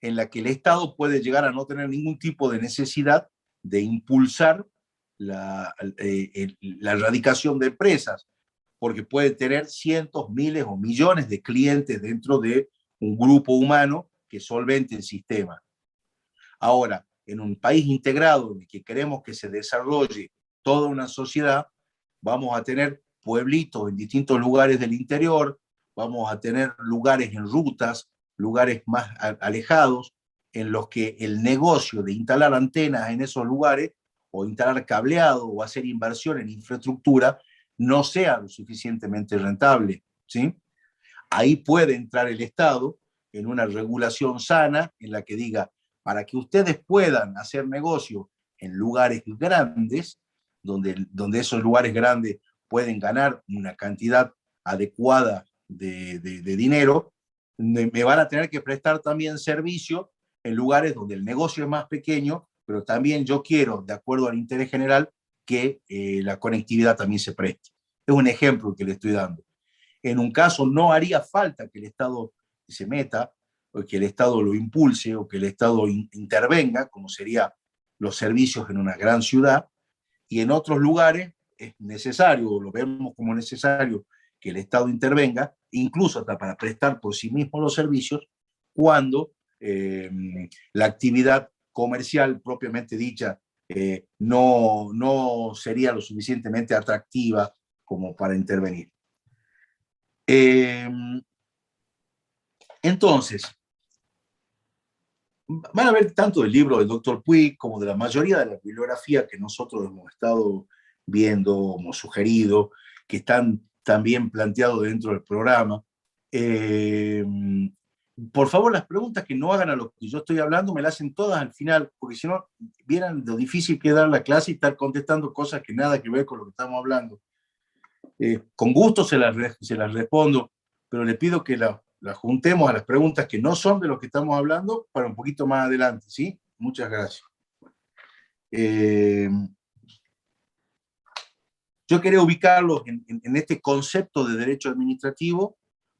en la que el Estado puede llegar a no tener ningún tipo de necesidad de impulsar la erradicación de empresas, porque puede tener cientos, miles o millones de clientes dentro de un grupo humano que solvente el sistema. Ahora, en un país integrado en el que queremos que se desarrolle toda una sociedad, vamos a tener pueblitos en distintos lugares del interior, vamos a tener lugares en rutas, lugares más alejados, en los que el negocio de instalar antenas en esos lugares, o instalar cableado, o hacer inversión en infraestructura, no sea lo suficientemente rentable, ¿sí? Ahí puede entrar el Estado en una regulación sana en la que diga, para que ustedes puedan hacer negocio en lugares grandes, donde esos lugares grandes pueden ganar una cantidad adecuada de dinero, me van a tener que prestar también servicio en lugares donde el negocio es más pequeño, pero también yo quiero, de acuerdo al interés general, que la conectividad también se preste. Es un ejemplo que le estoy dando. En un caso no haría falta que el Estado se meta, o que el Estado lo impulse, o que el Estado intervenga, como serían los servicios en una gran ciudad, y en otros lugares es necesario, o lo vemos como necesario, que el Estado intervenga, incluso hasta para prestar por sí mismo los servicios, cuando la actividad comercial propiamente dicha no sería lo suficientemente atractiva como para intervenir. Entonces, van a ver tanto del libro del Dr. Puig como de la mayoría de la bibliografía que nosotros hemos estado viendo, hemos sugerido, que están también planteados dentro del programa. Por favor, las preguntas que no hagan a lo que yo estoy hablando me las hacen todas al final, porque si no, vieran lo difícil que es dar la clase y estar contestando cosas que nada que ver con lo que estamos hablando. Con gusto se las respondo, pero le pido que la juntemos a las preguntas que no son de lo que estamos hablando para un poquito más adelante, ¿sí? Muchas gracias. Yo quería ubicarlos en este concepto de derecho administrativo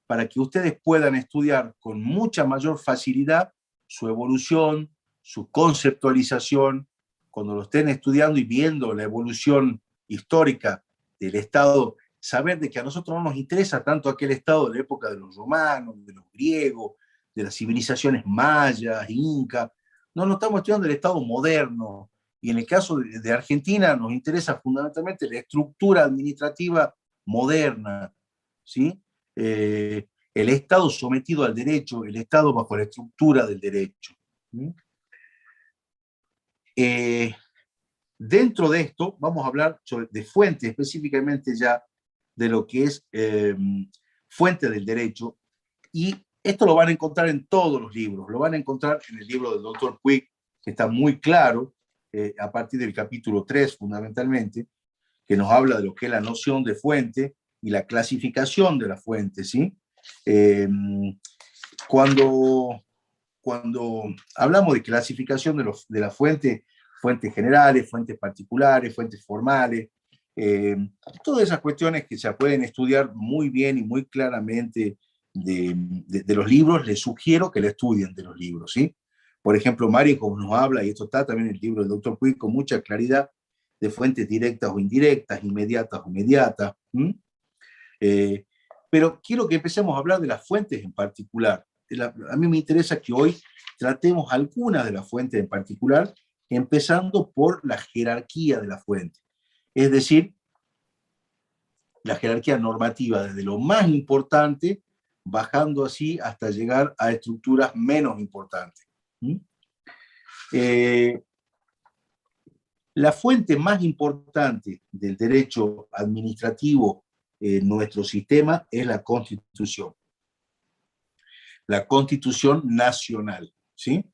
para que ustedes puedan estudiar con mucha mayor facilidad su evolución, su conceptualización, cuando lo estén estudiando y viendo la evolución histórica del Estado, saber de que a nosotros no nos interesa tanto aquel Estado de la época de los romanos, de los griegos, de las civilizaciones mayas, incas. No, no estamos estudiando el Estado moderno. Y en el caso de Argentina nos interesa fundamentalmente la estructura administrativa moderna, ¿sí? El Estado sometido al derecho, el Estado bajo la estructura del derecho. Dentro de esto vamos a hablar de fuentes, específicamente ya de lo que es fuente del derecho, y esto lo van a encontrar en todos los libros, lo van a encontrar en el libro del Dr. Puig, que está muy claro, a partir del capítulo 3 fundamentalmente, que nos habla de lo que es la noción de fuente y la clasificación de la fuente, ¿sí? Cuando hablamos de clasificación de la fuente, fuentes generales, fuentes particulares, fuentes formales, todas esas cuestiones que se pueden estudiar muy bien y muy claramente de los libros, les sugiero que le estudien de los libros, ¿sí? Por ejemplo, Mario como nos habla, y esto está también en el libro del Dr. Puig con mucha claridad, de fuentes directas o indirectas, inmediatas o mediatas. Pero quiero que empecemos a hablar de las fuentes en particular. A mí me interesa que hoy tratemos algunas de las fuentes en particular, empezando por la jerarquía de la fuente. Es decir, la jerarquía normativa, desde lo más importante, bajando así hasta llegar a estructuras menos importantes. La fuente más importante del derecho administrativo en nuestro sistema es la Constitución. La Constitución Nacional, ¿sí?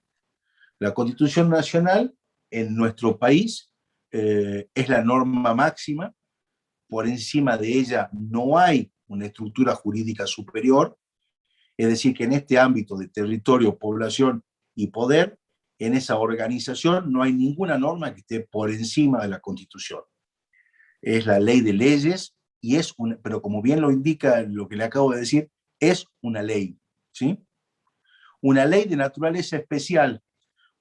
La Constitución Nacional en nuestro país es la norma máxima. Por encima de ella no hay una estructura jurídica superior, es decir, que en este ámbito de territorio, población y poder, en esa organización no hay ninguna norma que esté por encima de la Constitución. Es la ley de leyes, y pero como bien lo indica lo que le acabo de decir, es una ley, ¿sí? Una ley de naturaleza especial.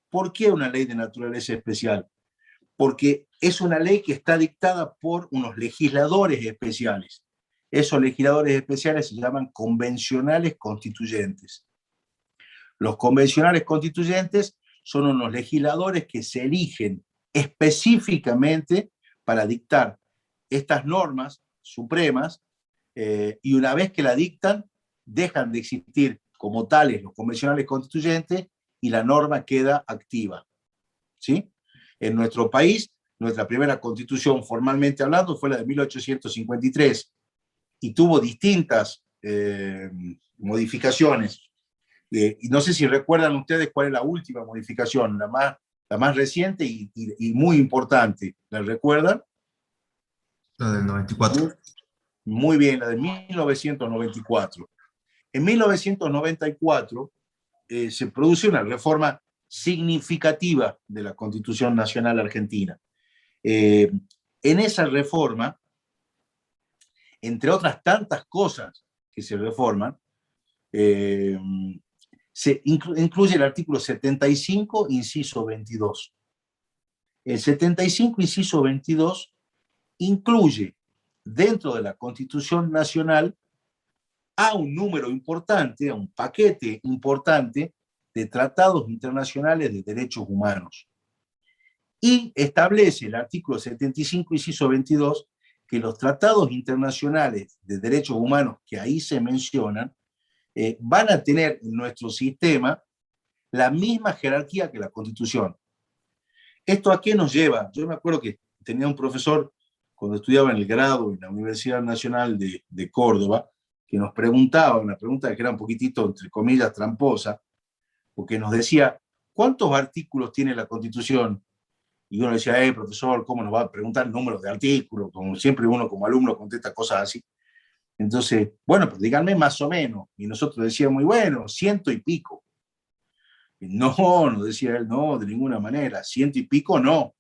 ¿Por qué una ley de naturaleza especial? Porque es una ley que está dictada por unos legisladores especiales. Esos legisladores especiales se llaman convencionales constituyentes. Los convencionales constituyentes son unos legisladores que se eligen específicamente para dictar estas normas supremas, y una vez que la dictan, dejan de existir como tales los convencionales constituyentes y la norma queda activa. ¿Sí? En nuestro país, nuestra primera constitución, formalmente hablando, fue la de 1853 y tuvo distintas modificaciones. Y no sé si recuerdan ustedes cuál es la última modificación, la más reciente y muy importante. ¿La recuerdan? La del 94. Muy bien, la de 1994. En 1994 se produce una reforma significativa de la Constitución Nacional Argentina. En esa reforma, entre otras tantas cosas que se reforman, se incluye el artículo 75, inciso 22. El 75, inciso 22, incluye dentro de la Constitución Nacional a un número importante, a un paquete importante de tratados internacionales de derechos humanos. Y establece el artículo 75, inciso 22, que los tratados internacionales de derechos humanos que ahí se mencionan van a tener en nuestro sistema la misma jerarquía que la Constitución. ¿Esto a qué nos lleva? Yo me acuerdo que tenía un profesor cuando estudiaba en el grado en la Universidad Nacional de Córdoba, que nos preguntaba, una pregunta que era un poquitito, entre comillas, tramposa, porque nos decía, ¿cuántos artículos tiene la Constitución? Y uno decía, profesor, ¿cómo nos va a preguntar números de artículos? Como siempre uno como alumno contesta cosas así. Entonces, bueno, pues díganme más o menos. Y nosotros decíamos, muy bueno, 100 y pico. Y no, nos decía él, no, de ninguna manera, 100 y pico no.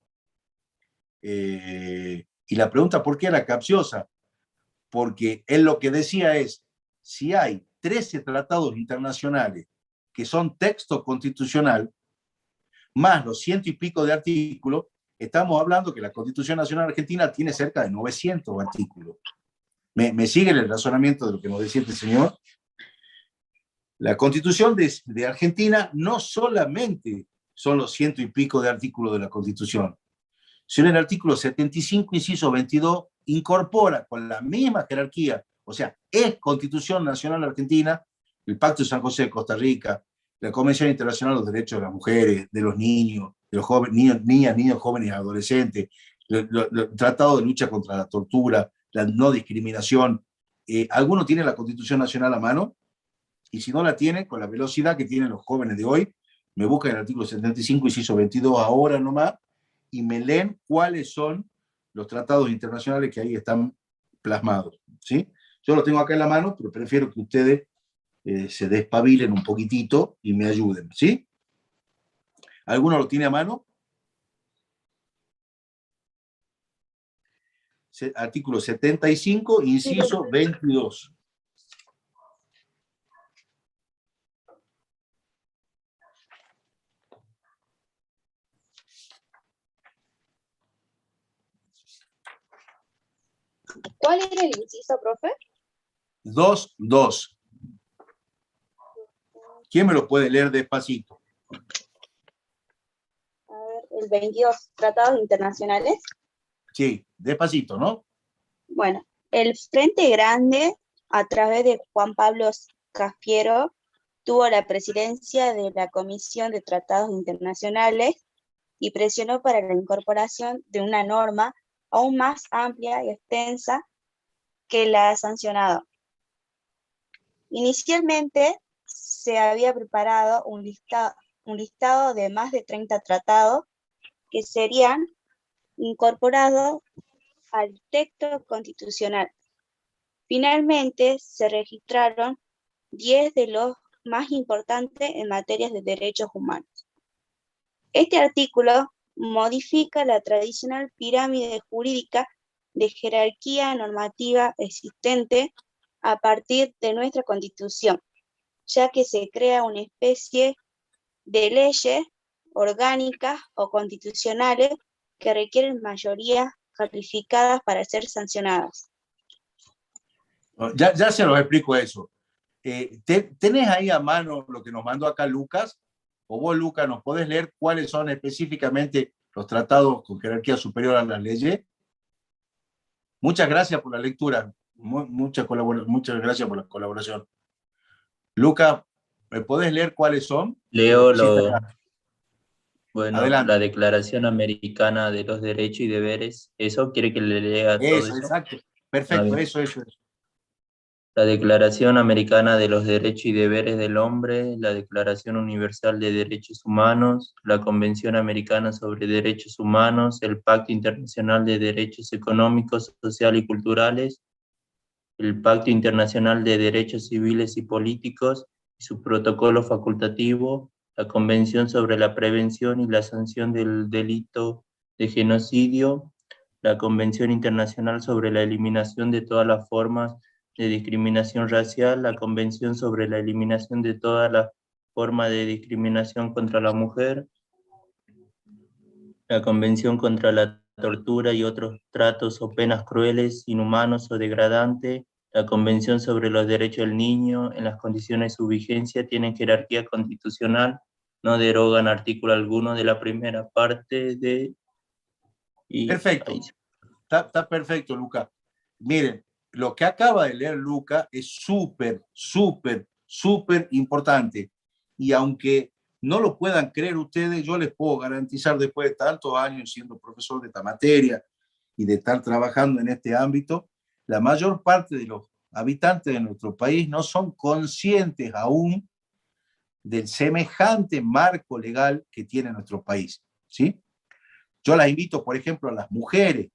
Y la pregunta, ¿por qué era capciosa? Porque él lo que decía es, si hay 13 tratados internacionales que son texto constitucional, más los 100 y pico de artículos, estamos hablando que la Constitución Nacional Argentina tiene cerca de 900 artículos. ¿Me sigue el razonamiento de lo que nos decía este señor? La Constitución de Argentina no solamente son los 100 y pico de artículos de la Constitución, sino el artículo 75, inciso 22, incorpora con la misma jerarquía, o sea, es Constitución Nacional Argentina, el Pacto de San José de Costa Rica, la Convención Internacional de los Derechos de las Mujeres, de los niños, de los jóvenes, niños, jóvenes y adolescentes, el Tratado de Lucha contra la Tortura, la no discriminación. ¿Alguno tiene la Constitución Nacional a mano? Y si no la tiene, con la velocidad que tienen los jóvenes de hoy, me buscan el artículo 75, inciso 22 ahora nomás, y me leen cuáles son los tratados internacionales que ahí están plasmados, ¿sí? Yo lo tengo acá en la mano, pero prefiero que ustedes se despabilen un poquitito y me ayuden, ¿sí? ¿Alguno lo tiene a mano? Artículo 75, inciso 22. ¿Cuál era el inciso, profe? 2. ¿Quién me lo puede leer despacito? A ver, el 22, tratados internacionales. Sí, despacito, ¿no? Bueno, el Frente Grande, a través de Juan Pablo Cafiero, tuvo la presidencia de la Comisión de Tratados Internacionales y presionó para la incorporación de una norma aún más amplia y extensa que la sancionado. Inicialmente se había preparado un listado de más de 30 tratados que serían incorporados al texto constitucional. Finalmente se registraron 10 de los más importantes en materias de derechos humanos. Este artículo modifica la tradicional pirámide jurídica de jerarquía normativa existente a partir de nuestra Constitución, ya que se crea una especie de leyes orgánicas o constitucionales que requieren mayorías calificadas para ser sancionadas. Ya se los explico eso. ¿Tenés ahí a mano lo que nos mandó acá Lucas? o vos, Luca, nos podés leer cuáles son específicamente los tratados con jerarquía superior a las leyes. Muchas gracias por la lectura, muchas gracias por la colaboración. Luca, ¿me podés leer cuáles son? Leo Pusiste acá. bueno, Adelante. la Declaración Americana de los Derechos y Deberes. ¿Eso quiere que le lea todo Eso, eso? exacto. Perfecto, bien. eso. La Declaración Americana de los Derechos y Deberes del Hombre, la Declaración Universal de Derechos Humanos, la Convención Americana sobre Derechos Humanos, el Pacto Internacional de Derechos Económicos, Sociales y Culturales, el Pacto Internacional de Derechos Civiles y Políticos y su protocolo facultativo, la Convención sobre la Prevención y la Sanción del Delito de Genocidio, la Convención Internacional sobre la Eliminación de todas las formas de discriminación racial, la Convención sobre la Eliminación de todas las formas de discriminación contra la mujer, la Convención contra la tortura y otros tratos o penas crueles, inhumanos o degradantes, la Convención sobre los Derechos del Niño, en las condiciones de su vigencia, tienen jerarquía constitucional, no derogan artículo alguno de la primera parte de... Perfecto. Está perfecto, Luca. Miren, lo que acaba de leer Luca es súper importante. Y aunque no lo puedan creer ustedes, yo les puedo garantizar, después de tantos años siendo profesor de esta materia y de estar trabajando en este ámbito, la mayor parte de los habitantes de nuestro país no son conscientes aún del semejante marco legal que tiene nuestro país, ¿sí? Yo las invito, por ejemplo, a las mujeres,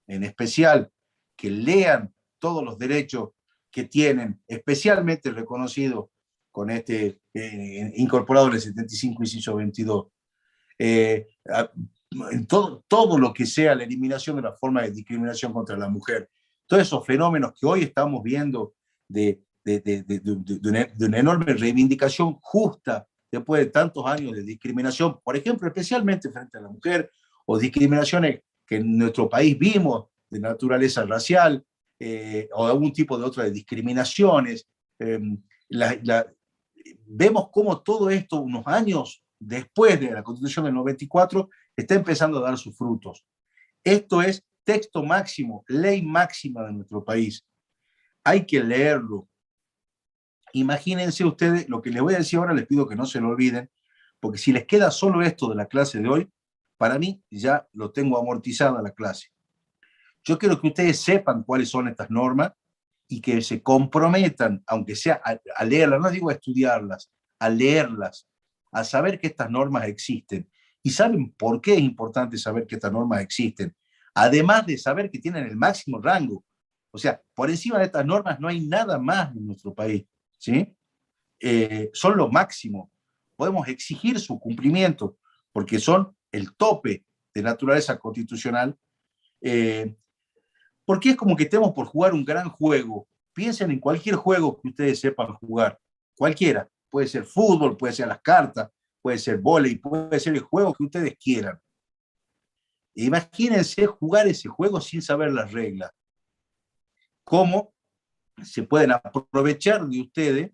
en especial, que lean todos los derechos que tienen, especialmente reconocidos con este incorporado en el 75, inciso 22. En todo lo que sea la eliminación de la forma de discriminación contra la mujer. Todos esos fenómenos que hoy estamos viendo de una enorme reivindicación justa después de tantos años de discriminación, por ejemplo, especialmente frente a la mujer, o discriminaciones que en nuestro país vimos de naturaleza racial, o algún tipo de otras discriminaciones. Vemos cómo todo esto, unos años después de la Constitución del 94, está empezando a dar sus frutos. Esto es texto máximo, ley máxima de nuestro país. Hay que leerlo. Imagínense ustedes, lo que les voy a decir ahora, les pido que no se lo olviden, porque si les queda solo esto de la clase de hoy, para mí ya lo tengo amortizada la clase. Yo quiero que ustedes sepan cuáles son estas normas y que se comprometan, aunque sea a leerlas, no digo a estudiarlas, a leerlas, a saber que estas normas existen. ¿Y saben por qué es importante saber que estas normas existen? Además de saber que tienen el máximo rango. O sea, por encima de estas normas no hay nada más en nuestro país, ¿sí? Son lo máximo. Podemos exigir su cumplimiento porque son el tope de naturaleza constitucional, porque es como que estemos por jugar un gran juego. Piensen en cualquier juego que ustedes sepan jugar, cualquiera. Puede ser fútbol, puede ser las cartas, puede ser vóley, puede ser el juego que ustedes quieran. Imagínense jugar ese juego sin saber las reglas. ¿Cómo se pueden aprovechar de ustedes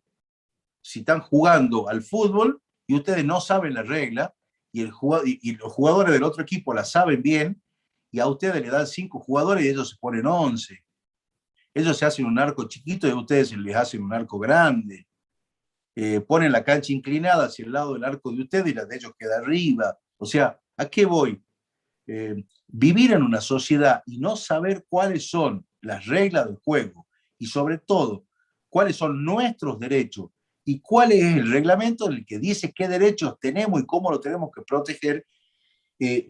si están jugando al fútbol y ustedes no saben la regla y los jugadores del otro equipo la saben bien y a ustedes le dan 5 jugadores y ellos se ponen 11? Ellos se hacen un arco chiquito y a ustedes les hacen un arco grande. Ponen la cancha inclinada hacia el lado del arco de ustedes y la de ellos queda arriba. O sea, ¿a qué voy? Vivir en una sociedad y no saber cuáles son las reglas del juego y sobre todo cuáles son nuestros derechos y cuál es el reglamento en el que dice qué derechos tenemos y cómo lo tenemos que proteger,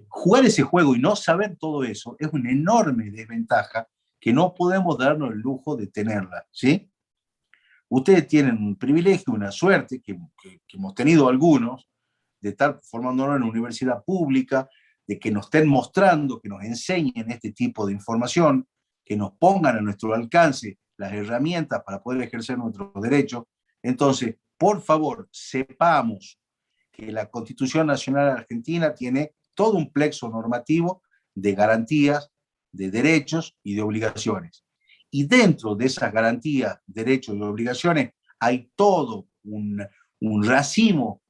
jugar ese juego y no saber todo eso es una enorme desventaja que no podemos darnos el lujo de tenerla, ¿sí? Ustedes tienen un privilegio, una suerte que hemos tenido algunos, de estar formándonos en una universidad pública, de que nos estén mostrando, que nos enseñen este tipo de información, que nos pongan a nuestro alcance las herramientas para poder ejercer nuestros derechos. Entonces, por favor, sepamos que la Constitución Nacional Argentina tiene todo un plexo normativo de garantías, de derechos y de obligaciones. Y dentro de esas garantías, derechos y obligaciones hay todo un racimo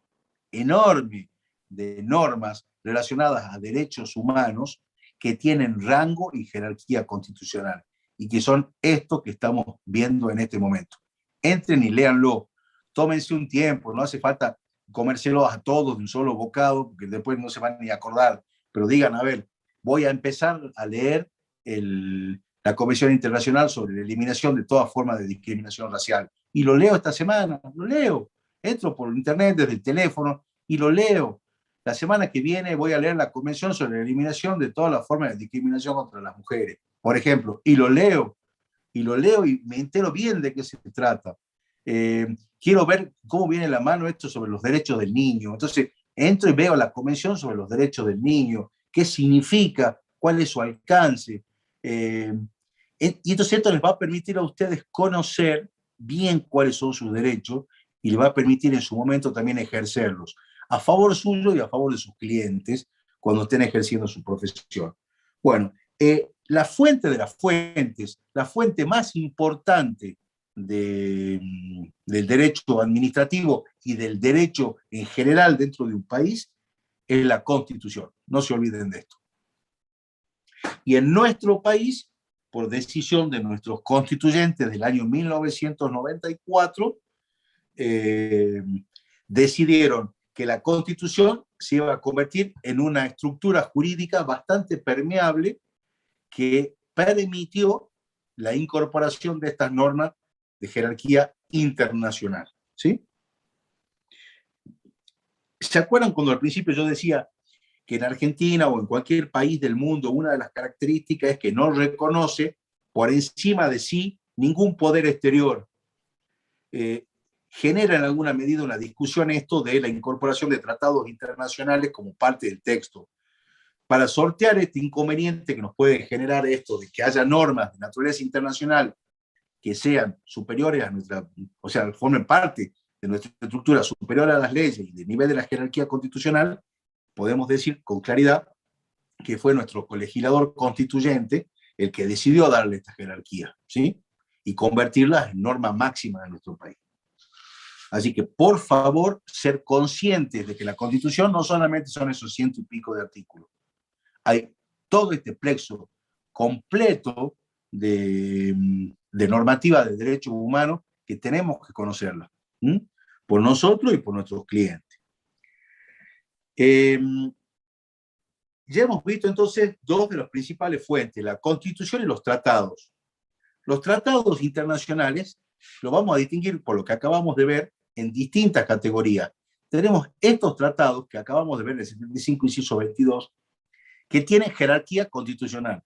enorme de normas relacionadas a derechos humanos que tienen rango y jerarquía constitucional, y que son estos que estamos viendo en este momento. Entren y léanlo, tómense un tiempo, no hace falta comérselos a todos de un solo bocado, porque después no se van ni a acordar, pero digan, a ver, voy a empezar a leer la Convención Internacional sobre la Eliminación de toda forma de discriminación racial, y lo leo esta semana, lo leo, entro por internet desde el teléfono y lo leo. La semana que viene voy a leer la Convención sobre la Eliminación de todas las formas de discriminación contra las mujeres, por ejemplo, y lo leo y me entero bien de qué se trata. Quiero ver cómo viene la mano esto sobre los derechos del niño. Entonces, entro y veo la Convención sobre los derechos del niño, qué significa, cuál es su alcance. Y entonces esto les va a permitir a ustedes conocer bien cuáles son sus derechos y les va a permitir en su momento también ejercerlos a favor suyo y a favor de sus clientes cuando estén ejerciendo su profesión. Bueno, la fuente de las fuentes, la fuente más importante del derecho administrativo y del derecho en general dentro de un país es la Constitución. No se olviden de esto. Y en nuestro país, por decisión de nuestros constituyentes del año 1994, decidieron que la Constitución se iba a convertir en una estructura jurídica bastante permeable que permitió la incorporación de estas normas de jerarquía internacional. ¿Sí? ¿Se acuerdan cuando al principio yo decía que en Argentina o en cualquier país del mundo una de las características es que no reconoce por encima de sí ningún poder exterior? Genera en alguna medida una discusión esto de la incorporación de tratados internacionales como parte del texto. Para sortear este inconveniente que nos puede generar esto de que haya normas de naturaleza internacional que sean superiores a nuestra, o sea, formen parte de nuestra estructura superior a las leyes y del nivel de la jerarquía constitucional, podemos decir con claridad que fue nuestro colegislador constituyente el que decidió darle esta jerarquía, ¿sí? Y convertirla en norma máxima de nuestro país. Así que, por favor, ser conscientes de que la Constitución no solamente son esos 100 y pico de artículos. Hay todo este plexo completo de normativa de derechos humanos que tenemos que conocerla, por nosotros y por nuestros clientes. Ya hemos visto entonces dos de las principales fuentes, la Constitución y los tratados. Los tratados internacionales los vamos a distinguir por lo que acabamos de ver en distintas categorías. Tenemos estos tratados que acabamos de ver en el 75, inciso 22, que tienen jerarquía constitucional.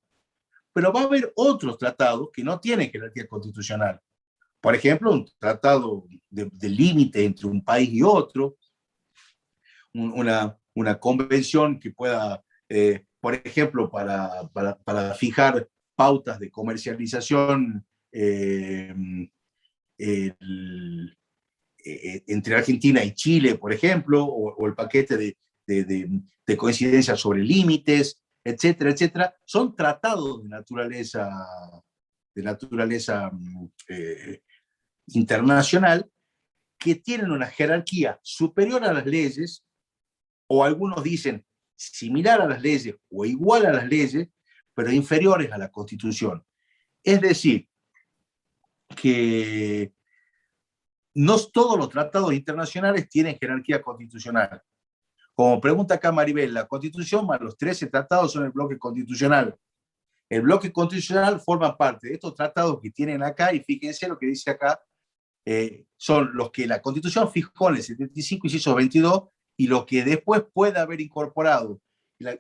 Pero va a haber otros tratados que no tienen jerarquía constitucional. Por ejemplo, un tratado de límite entre un país y otro, una convención que pueda, por ejemplo, para fijar pautas de comercialización entre Argentina y Chile, por ejemplo, o el paquete de coincidencia sobre límites, etcétera, etcétera, son tratados de naturaleza internacional que tienen una jerarquía superior a las leyes, o algunos dicen similar a las leyes o igual a las leyes, pero inferiores a la Constitución. Es decir, que no todos los tratados internacionales tienen jerarquía constitucional. Como pregunta acá Maribel, la Constitución más los 13 tratados son el bloque constitucional. El bloque constitucional forma parte de estos tratados que tienen acá, y fíjense lo que dice acá, son los que la Constitución fijó en el 75, inciso 22, y los que después puede haber incorporado.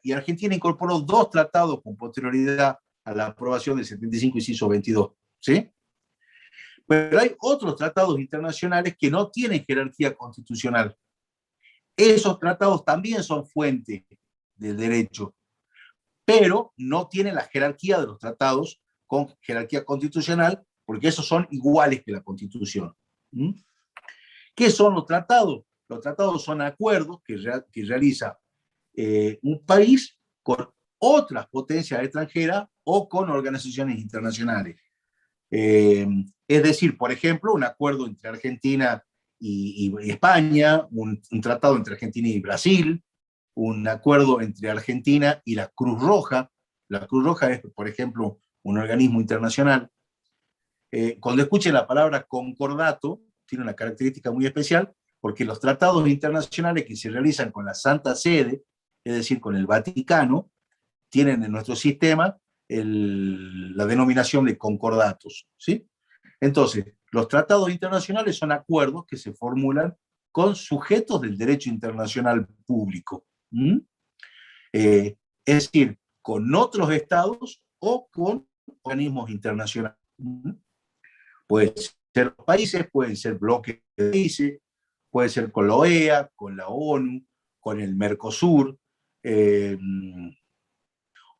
Y Argentina incorporó 2 tratados con posterioridad a la aprobación del 75, inciso 22. ¿Sí? Pero hay otros tratados internacionales que no tienen jerarquía constitucional. Esos tratados también son fuente del derecho, pero no tienen la jerarquía de los tratados con jerarquía constitucional, porque esos son iguales que la Constitución. ¿Qué son los tratados? Los tratados son acuerdos que realiza un país con otras potencias extranjeras o con organizaciones internacionales. Es decir, por ejemplo, un acuerdo entre Argentina y España, un tratado entre Argentina y Brasil, un acuerdo entre Argentina y la Cruz Roja. La Cruz Roja es, por ejemplo, un organismo internacional. Cuando escuchen la palabra concordato, tiene una característica muy especial, porque los tratados internacionales que se realizan con la Santa Sede, es decir, con el Vaticano, tienen en nuestro sistema la denominación de concordatos, ¿sí? Entonces, los tratados internacionales son acuerdos que se formulan con sujetos del derecho internacional público. Es decir, con otros estados o con organismos internacionales. Pueden ser países, pueden ser bloques de países, puede ser con la OEA, con la ONU, con el Mercosur,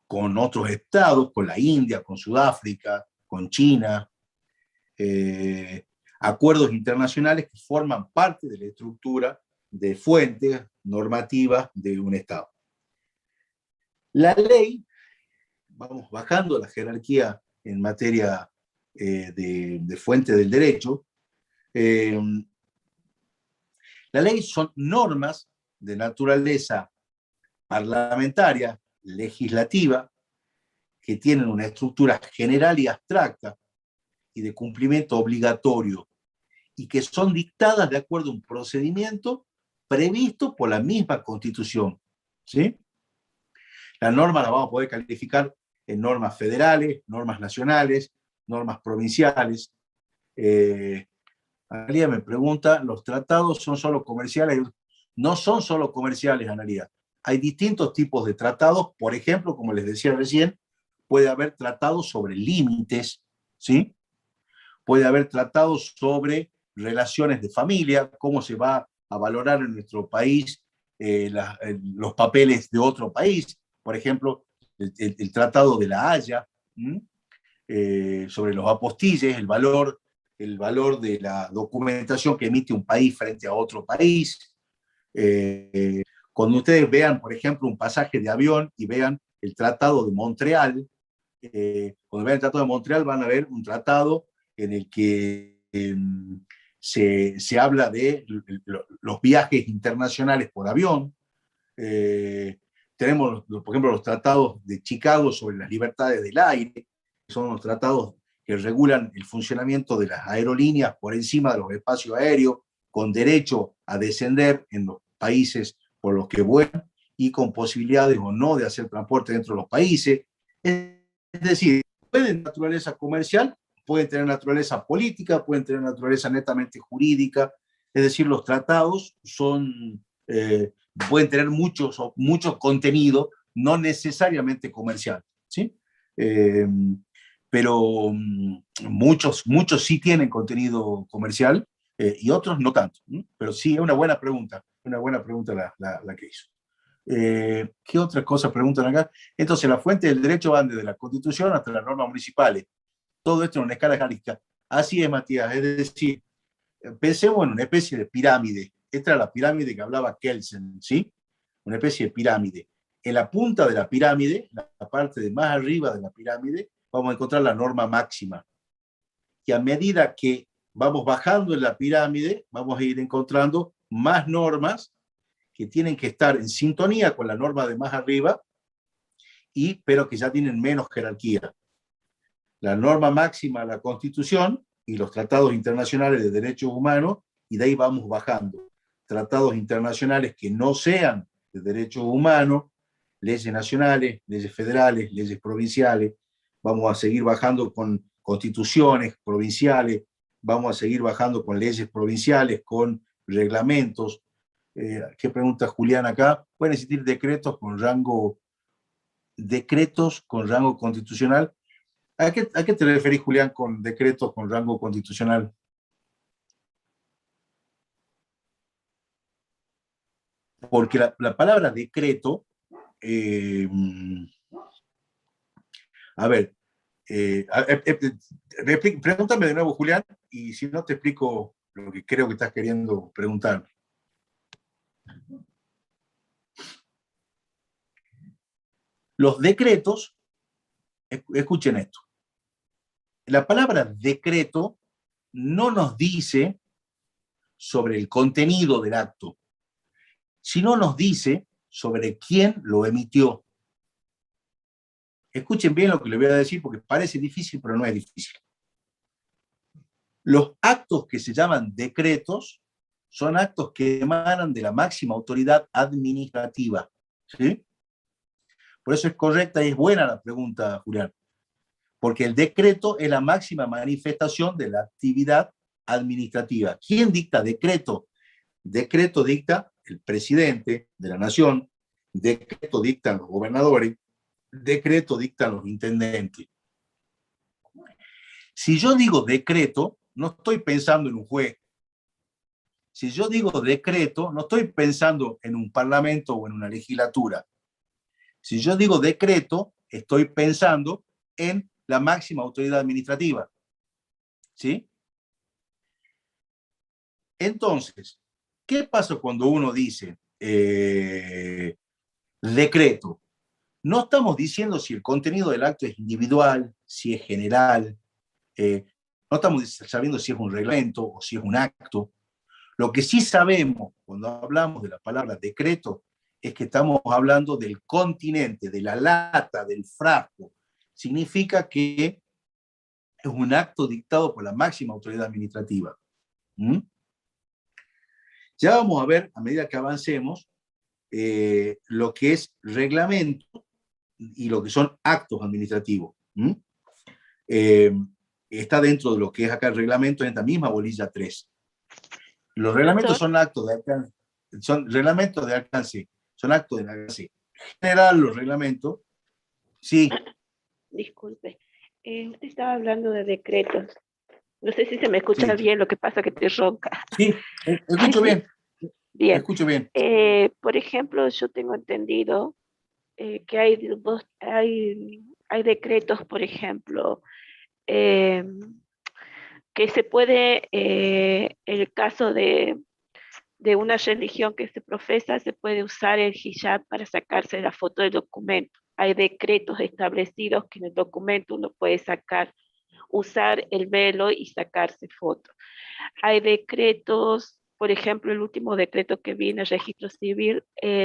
con otros estados, con la India, con Sudáfrica, con China, acuerdos internacionales que forman parte de la estructura de fuentes normativas de un estado. La ley, vamos bajando la jerarquía en materia de fuente del derecho, la ley son normas de naturaleza parlamentaria, legislativa, que tienen una estructura general y abstracta y de cumplimiento obligatorio, y que son dictadas de acuerdo a un procedimiento previsto por la misma Constitución, ¿sí? Las normas las vamos a poder calificar en normas federales, normas nacionales, normas provinciales. Analía me pregunta, ¿los tratados son solo comerciales? No son solo comerciales, Analía. Hay distintos tipos de tratados. Por ejemplo, como les decía recién, puede haber tratados sobre límites, ¿sí? Puede haber tratados sobre relaciones de familia, cómo se va a valorar en nuestro país los papeles de otro país. Por ejemplo, el Tratado de la Haya, sobre los apostilles, el valor de la documentación que emite un país frente a otro país. Cuando ustedes vean, por ejemplo, un pasaje de avión y vean el Tratado de Montreal, cuando vean el Tratado de Montreal van a ver un tratado en el que se habla de los viajes internacionales por avión. Tenemos, por ejemplo, los tratados de Chicago sobre las libertades del aire, que son los tratados que regulan el funcionamiento de las aerolíneas por encima de los espacios aéreos, con derecho a descender en los países por los que vuelan y con posibilidades o no de hacer transporte dentro de los países. Es decir, pueden tener naturaleza comercial, pueden tener naturaleza política, pueden tener naturaleza netamente jurídica. Es decir, los tratados son, pueden tener mucho contenido, no necesariamente comercial, ¿sí? Pero muchos sí tienen contenido comercial y otros no tanto. Pero sí, es una buena pregunta la que hizo. ¿Qué otras cosas preguntan acá? Entonces, las fuentes del derecho van desde la Constitución hasta las normas municipales. Todo esto en una escala jerárquica. Así es, Matías. Es decir, pensemos en una especie de pirámide. Esta era la pirámide que hablaba Kelsen, ¿sí? Una especie de pirámide. En la punta de la pirámide, la parte de más arriba de la pirámide, vamos a encontrar la norma máxima. Y a medida que vamos bajando en la pirámide, vamos a ir encontrando más normas que tienen que estar en sintonía con la norma de más arriba, pero que ya tienen menos jerarquía. La norma máxima, la Constitución y los tratados internacionales de derechos humanos, y de ahí vamos bajando. Tratados internacionales que no sean de derechos humanos, leyes nacionales, leyes federales, leyes provinciales. Vamos a seguir bajando con constituciones provinciales, vamos a seguir bajando con leyes provinciales, con reglamentos. ¿Qué pregunta Julián acá? ¿Pueden existir decretos con rango constitucional? ¿A qué te referís, Julián, con decretos con rango constitucional? Porque la palabra decreto, a ver, pregúntame de nuevo, Julián, y si no te explico lo que creo que estás queriendo preguntar. Los decretos, escuchen esto, la palabra decreto no nos dice sobre el contenido del acto, sino nos dice sobre quién lo emitió. Escuchen bien lo que les voy a decir porque parece difícil, pero no es difícil. Los actos que se llaman decretos son actos que emanan de la máxima autoridad administrativa, ¿sí? Por eso es correcta y es buena la pregunta, Julián, porque el decreto es la máxima manifestación de la actividad administrativa. ¿Quién dicta decreto? Decreto dicta el presidente de la nación, decreto dictan los gobernadores, decreto dictan los intendentes. Si yo digo decreto, no estoy pensando en un juez. Si yo digo decreto, no estoy pensando en un parlamento o en una legislatura. Si yo digo decreto, estoy pensando en la máxima autoridad administrativa. ¿Sí? Entonces, ¿qué pasa cuando uno dice decreto? No estamos diciendo si el contenido del acto es individual, si es general, no estamos sabiendo si es un reglamento o si es un acto. Lo que sí sabemos cuando hablamos de la palabra decreto es que estamos hablando del continente, de la lata, del frasco. Significa que es un acto dictado por la máxima autoridad administrativa. ¿Mm? Ya vamos a ver, a medida que avancemos, lo que es reglamento y lo que son actos administrativos. ¿Mm? Está dentro de lo que es acá el reglamento en esta misma bolilla 3. Los reglamentos son actos de alcance, son reglamentos de alcance, son actos de alcance general, los reglamentos. Sí. Disculpe, usted estaba hablando de decretos. No sé si se me escucha bien, lo que pasa que te ronca. Sí, escucho bien. Bien. Escucho bien. Por ejemplo, yo tengo entendido que hay decretos, por ejemplo, que se puede, el caso de una religión que se profesa, se puede usar el hijab para sacarse la foto del documento. Hay decretos establecidos que en el documento uno puede usar el velo y sacarse fotos. Hay decretos, por ejemplo, el último decreto que vi en el registro civil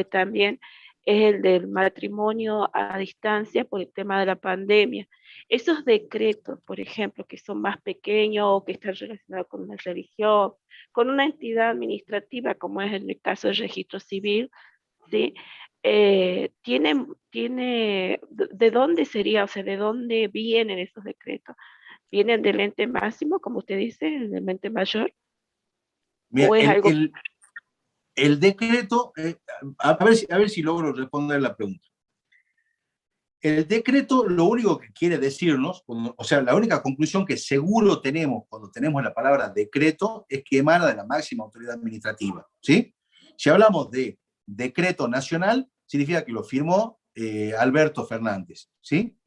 también es el del matrimonio a distancia por el tema de la pandemia. Esos decretos, por ejemplo, que son más pequeños o que están relacionados con una religión, con una entidad administrativa, como es en el caso del registro civil, ¿sí? ¿De dónde sería, o sea, de dónde vienen esos decretos? ¿Vienen del ente máximo, como usted dice, del ente mayor? Mira, ¿O es algo? El decreto, a ver si logro responder la pregunta. El decreto lo único que quiere decirnos, o sea, la única conclusión que seguro tenemos cuando tenemos la palabra decreto es que emana de la máxima autoridad administrativa, ¿sí? Si hablamos de decreto nacional, significa que lo firmó Alberto Fernández, ¿sí?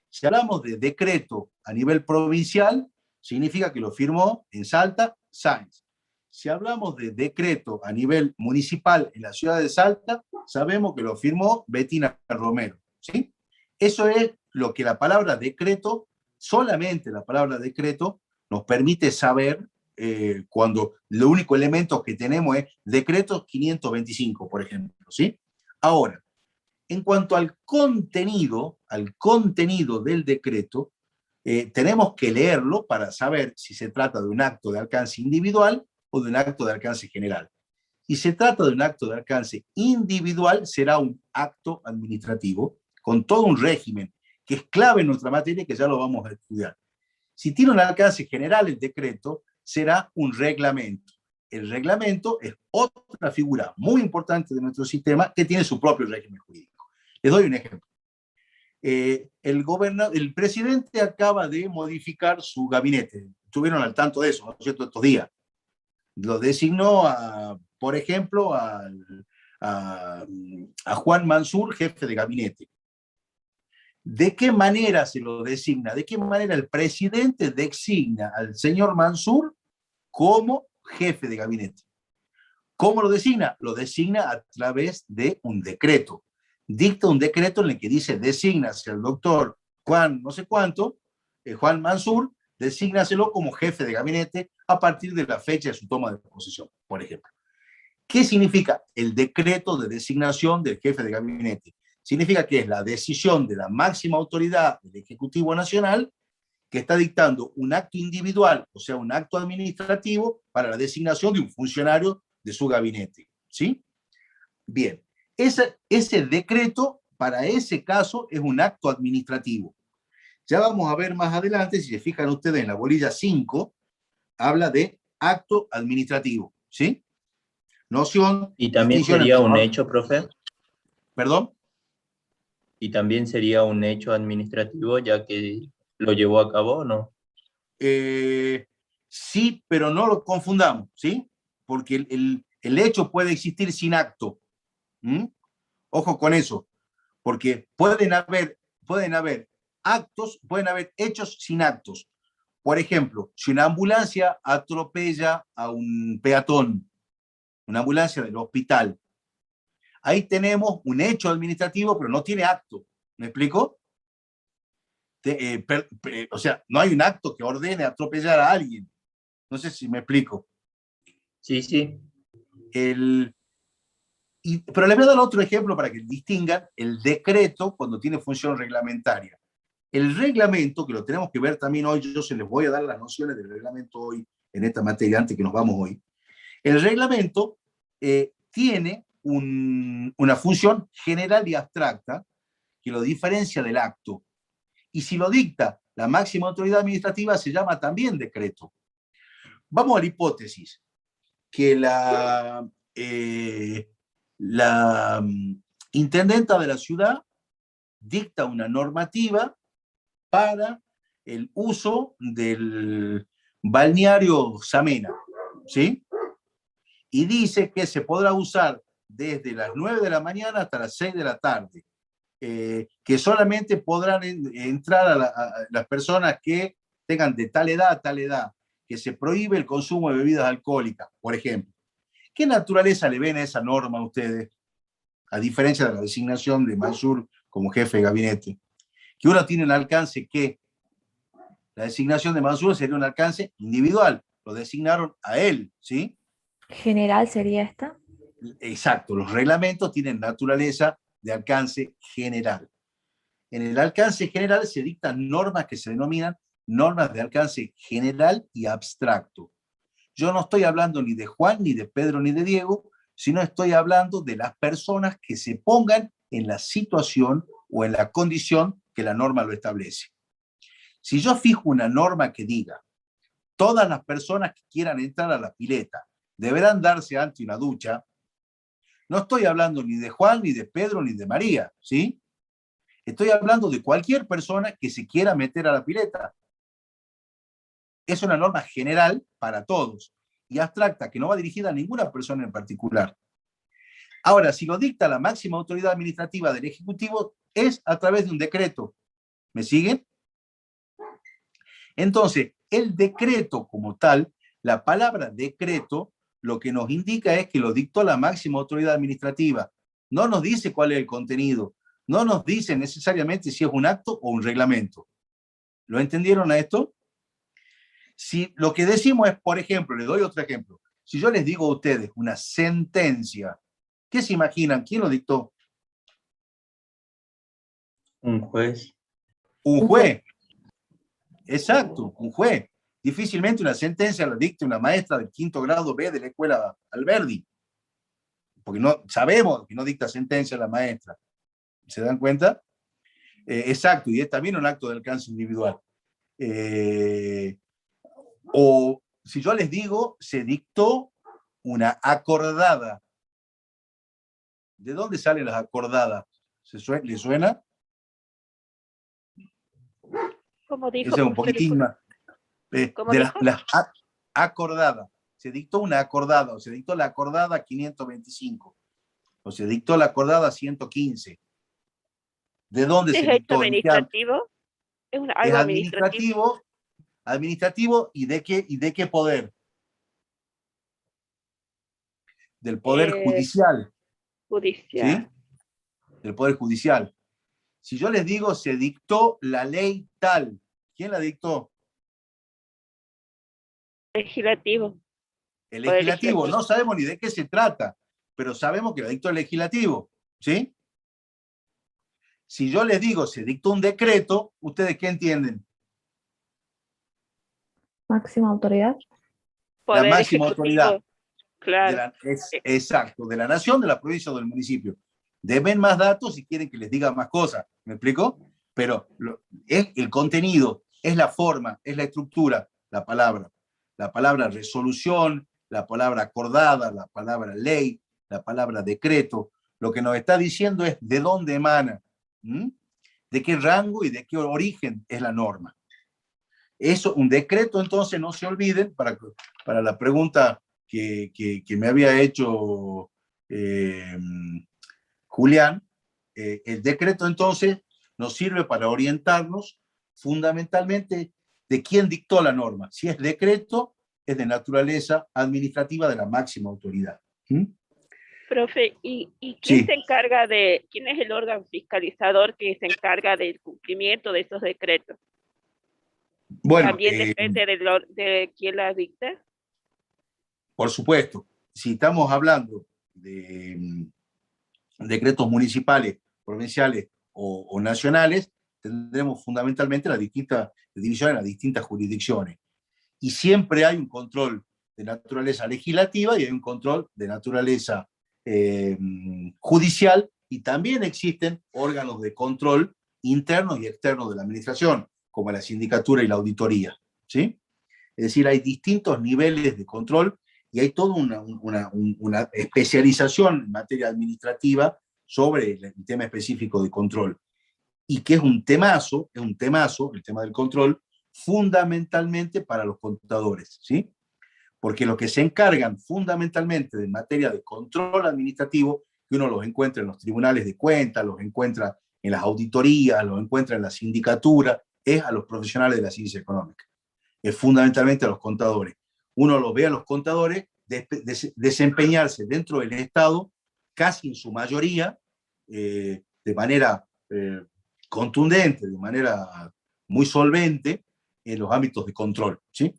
Si hablamos de decreto a nivel provincial, significa que lo firmó en Salta, Sáenz. Si hablamos de decreto a nivel municipal en la ciudad de Salta, sabemos que lo firmó Betina Romero, ¿sí? Eso es lo que la palabra decreto, solamente la palabra decreto, nos permite saber cuando lo único elemento que tenemos es decreto 525, por ejemplo, ¿sí? Ahora, en cuanto al contenido del decreto, tenemos que leerlo para saber si se trata de un acto de alcance individual o de un acto de alcance general. Si se trata de un acto de alcance individual, será un acto administrativo con todo un régimen que es clave en nuestra materia y que ya lo vamos a estudiar. Si tiene un alcance general el decreto, será un reglamento. El reglamento es otra figura muy importante de nuestro sistema que tiene su propio régimen jurídico. Les doy un ejemplo. El presidente acaba de modificar su gabinete. Estuvieron al tanto de eso, ¿no es cierto?, estos días. Lo designó, por ejemplo, a Juan Mansur, jefe de gabinete. ¿De qué manera se lo designa? ¿De qué manera el presidente designa al señor Mansur como jefe de gabinete? ¿Cómo lo designa? Lo designa a través de un decreto. Dicta un decreto en el que dice, desígnase al doctor Juan no sé cuánto, Juan Mansur, desígnaselo como jefe de gabinete a partir de la fecha de su toma de posesión, por ejemplo. ¿Qué significa el decreto de designación del jefe de gabinete? Significa que es la decisión de la máxima autoridad del Ejecutivo Nacional que está dictando un acto individual, o sea, un acto administrativo para la designación de un funcionario de su gabinete. ¿Sí? Bien, ese decreto para ese caso es un acto administrativo. Ya vamos a ver más adelante, si se fijan ustedes en la bolilla 5, habla de acto administrativo. ¿Sí? Noción, ¿Y también distinción sería entre... un hecho, profe? ¿Perdón? ¿Y también sería un hecho administrativo ya que lo llevó a cabo o no? Sí, pero no lo confundamos, ¿sí? Porque el hecho puede existir sin acto. ¿Mm? Ojo con eso, porque pueden haber actos, pueden haber hechos sin actos. Por ejemplo, si una ambulancia atropella a un peatón, una ambulancia del hospital, ahí tenemos un hecho administrativo, pero no tiene acto. ¿Me explico? O sea, no hay un acto que ordene atropellar a alguien. No sé si me explico. Sí, sí. Pero les voy a dar otro ejemplo para que distingan el decreto cuando tiene función reglamentaria. El reglamento, que lo tenemos que ver también hoy, yo se les voy a dar las nociones del reglamento hoy en esta materia antes que nos vamos hoy. El reglamento tiene una función general y abstracta que lo diferencia del acto. Y si lo dicta la máxima autoridad administrativa, se llama también decreto. Vamos a la hipótesis que la intendenta de la ciudad dicta una normativa para el uso del balneario Samena, ¿sí? Y dice que se podrá usar desde las 9 de la mañana hasta las 6 de la tarde, que solamente podrán entrar a las personas que tengan de tal edad a tal edad, que se prohíbe el consumo de bebidas alcohólicas, por ejemplo. ¿Qué naturaleza le ven a esa norma a ustedes? A diferencia de la designación de Mansur como jefe de gabinete. Que uno tiene un alcance que la designación de Mansur sería un alcance individual. Lo designaron a él, ¿sí? ¿General sería esta? Exacto, los reglamentos tienen naturaleza de alcance general. En el alcance general se dictan normas que se denominan normas de alcance general y abstracto. Yo no estoy hablando ni de Juan, ni de Pedro, ni de Diego, sino estoy hablando de las personas que se pongan en la situación o en la condición que la norma lo establece. Si yo fijo una norma que diga, todas las personas que quieran entrar a la pileta deberán darse ante una ducha, no estoy hablando ni de Juan, ni de Pedro, ni de María, ¿sí? Estoy hablando de cualquier persona que se quiera meter a la pileta. Es una norma general para todos y abstracta, que no va dirigida a ninguna persona en particular. Ahora, si lo dicta la máxima autoridad administrativa del Ejecutivo, es a través de un decreto. ¿Me siguen? Entonces, el decreto como tal, la palabra decreto, lo que nos indica es que lo dictó la máxima autoridad administrativa. No nos dice cuál es el contenido. No nos dice necesariamente si es un acto o un reglamento. ¿Lo entendieron a esto? Si lo que decimos es, por ejemplo, le doy otro ejemplo. Si yo les digo a ustedes una sentencia, ¿qué se imaginan? ¿Quién lo dictó? Un juez. Un juez. Exacto, un juez. Difícilmente una sentencia la dicta una maestra del 5º grado B de la escuela Alberdi. Porque no sabemos que no dicta sentencia la maestra. ¿Se dan cuenta? Exacto, y es también un acto de alcance individual. O si yo les digo, se dictó una acordada. ¿De dónde salen las acordadas? ¿Les suena? Como dijo, Ese es un poquitín más. ¿Cómo De dijo? las acordadas. Se dictó una acordada, o se dictó la acordada 525, o se dictó la acordada 115. ¿De dónde ¿Es se hecho dictó? administrativo? ¿Es Es algo administrativo? administrativo y de qué poder? Del poder judicial. Judicial. ¿Sí? Del poder judicial. Si yo les digo se dictó la ley tal, ¿quién la dictó? Legislativo. El Poder legislativo, legislativo. no sabemos ni de qué se trata, pero sabemos que lo dictó el legislativo, ¿sí? Si yo les digo, se dictó un decreto, ¿ustedes qué entienden? Máxima autoridad. La Poder máxima autoridad. ejecutivo. Claro. Exacto, de la nación, de la provincia o del municipio. Deben más datos si quieren que les diga más cosas, ¿me explico? Pero es el contenido, es la forma, es la estructura, la palabra resolución, la palabra acordada, la palabra ley, la palabra decreto. Lo que nos está diciendo es de dónde emana, ¿m? De qué rango y de qué origen es la norma. Eso, un decreto, entonces, no se olviden, para la pregunta que me había hecho Julián, el decreto entonces nos sirve para orientarnos fundamentalmente de quién dictó la norma. Si es decreto, es de naturaleza administrativa de la máxima autoridad. ¿Mm? Profe, ¿y quién Sí. se encarga quién es el órgano fiscalizador que se encarga del cumplimiento de esos decretos? Bueno, ¿También depende de quién la dicta? por supuesto, si estamos hablando de decretos municipales, provinciales o nacionales, tendremos fundamentalmente las distintas divisiones, las distintas jurisdicciones. Y siempre hay un control de naturaleza legislativa y hay un control de naturaleza judicial, y también existen órganos de control internos y externos de la administración, como la sindicatura y la auditoría, ¿sí? Es decir, hay distintos niveles de control y hay toda una especialización en materia administrativa sobre el tema específico de control. Y que es un temazo, el tema del control, fundamentalmente para los contadores, ¿sí? Porque los que se encargan fundamentalmente de materia de control administrativo, que uno los encuentra en los tribunales de cuentas, los encuentra en las auditorías, los encuentra en la sindicatura, es a los profesionales de la ciencia económica, es fundamentalmente a los contadores. Uno los ve a los contadores desempeñarse dentro del Estado, casi en su mayoría, de manera contundente, de manera muy solvente, en los ámbitos de control, ¿sí?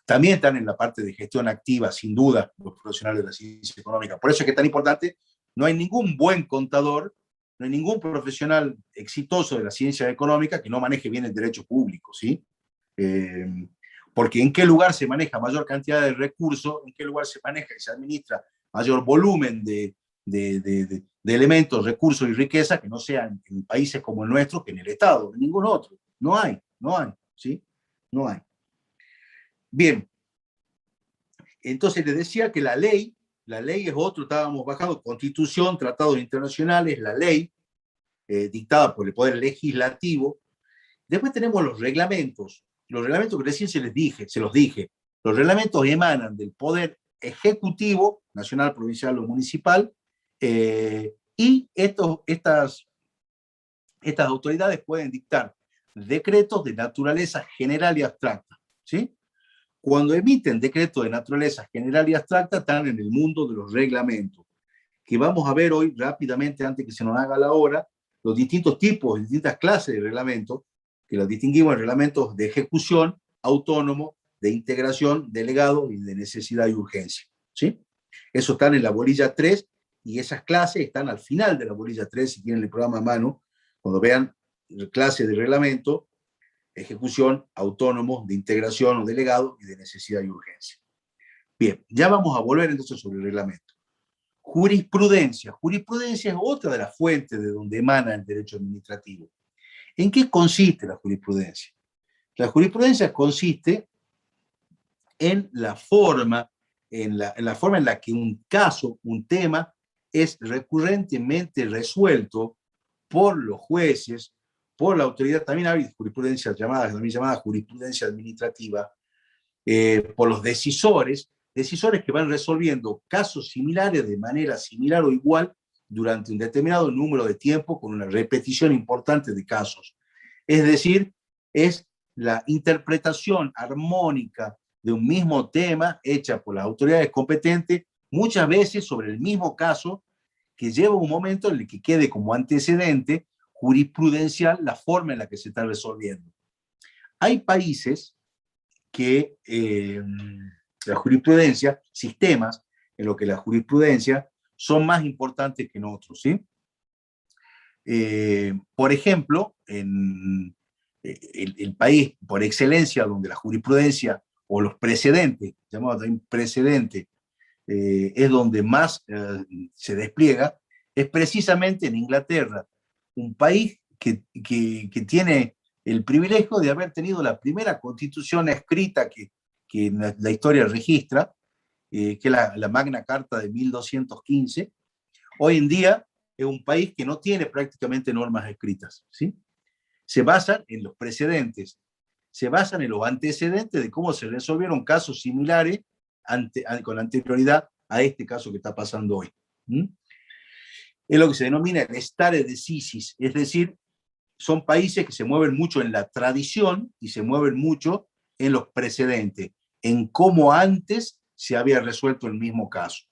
También están en la parte de gestión activa, sin duda, los profesionales de la ciencia económica. Por eso es que es tan importante, no hay ningún buen contador, no hay ningún profesional exitoso de la ciencia económica que no maneje bien el derecho público, ¿sí? Porque en qué lugar se maneja mayor cantidad de recursos, en qué lugar se maneja y se administra mayor volumen de elementos, recursos y riqueza que no sean en países como el nuestro, que en el Estado, en ningún otro. No hay, ¿sí? No hay. Bien, entonces les decía que la ley es otro, estábamos bajando, Constitución, tratados internacionales, la ley, dictada por el Poder Legislativo. Después tenemos los reglamentos que recién se los dije. Los reglamentos emanan del Poder Ejecutivo, nacional, provincial o municipal, y estas autoridades pueden dictar decretos de naturaleza general y abstracta, ¿sí? Cuando emiten decretos de naturaleza general y abstracta, están en el mundo de los reglamentos, que vamos a ver hoy rápidamente, antes que se nos haga la hora, los distintos tipos, distintas clases de reglamentos, que los distinguimos en reglamentos de ejecución, autónomo, de integración, delegado y de necesidad y urgencia, ¿sí? Eso están en la bolilla 3, y esas clases están al final de la bolilla 3, si tienen el programa a mano, cuando vean clases de reglamento, ejecución, autónomo, de integración o delegado y de necesidad y urgencia. Bien, ya vamos a volver entonces sobre el reglamento. Jurisprudencia. Jurisprudencia es otra de las fuentes de donde emana el derecho administrativo. ¿En qué consiste la jurisprudencia? La jurisprudencia consiste en la forma en la que un caso, un tema, es recurrentemente resuelto por los jueces, por la autoridad. También hay jurisprudencia también llamada jurisprudencia administrativa, por los decisores que van resolviendo casos similares de manera similar o igual durante un determinado número de tiempo, con una repetición importante de casos. Es decir, es la interpretación armónica de un mismo tema hecha por las autoridades competentes, muchas veces sobre el mismo caso, que lleva un momento en el que quede como antecedente jurisprudencial la forma en la que se está resolviendo. Hay países que la jurisprudencia, sistemas en los que la jurisprudencia son más importantes que en otros, ¿sí? Por ejemplo, en el país por excelencia donde la jurisprudencia o los precedentes, llamados también precedentes, es donde más se despliega, es precisamente en Inglaterra, un país que tiene el privilegio de haber tenido la primera constitución escrita que la historia registra, que es la Magna Carta de 1215. Hoy en día es un país que no tiene prácticamente normas escritas, ¿sí? Se basan en los precedentes, se basan en los antecedentes de cómo se resolvieron casos similares con anterioridad a este caso que está pasando hoy. Es lo que se denomina el stare decisis, es decir, son países que se mueven mucho en la tradición y se mueven mucho en los precedentes, en cómo antes se había resuelto el mismo caso.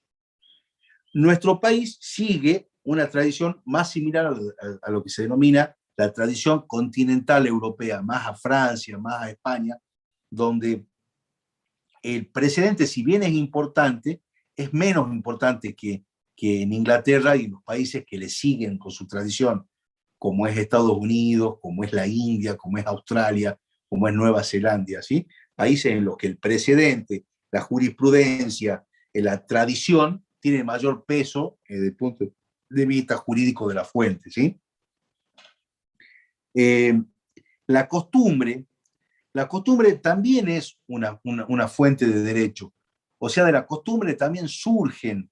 Nuestro país sigue una tradición más similar a lo que se denomina la tradición continental europea, más a Francia, más a España, donde el precedente, si bien es importante, es menos importante que en Inglaterra y en los países que le siguen con su tradición, como es Estados Unidos, como es la India, como es Australia, como es Nueva Zelanda, ¿sí? Países en los que el precedente, la jurisprudencia, la tradición tiene mayor peso desde el punto de vista jurídico de la fuente, ¿sí? La costumbre también es una fuente de derecho. O sea, de la costumbre también surgen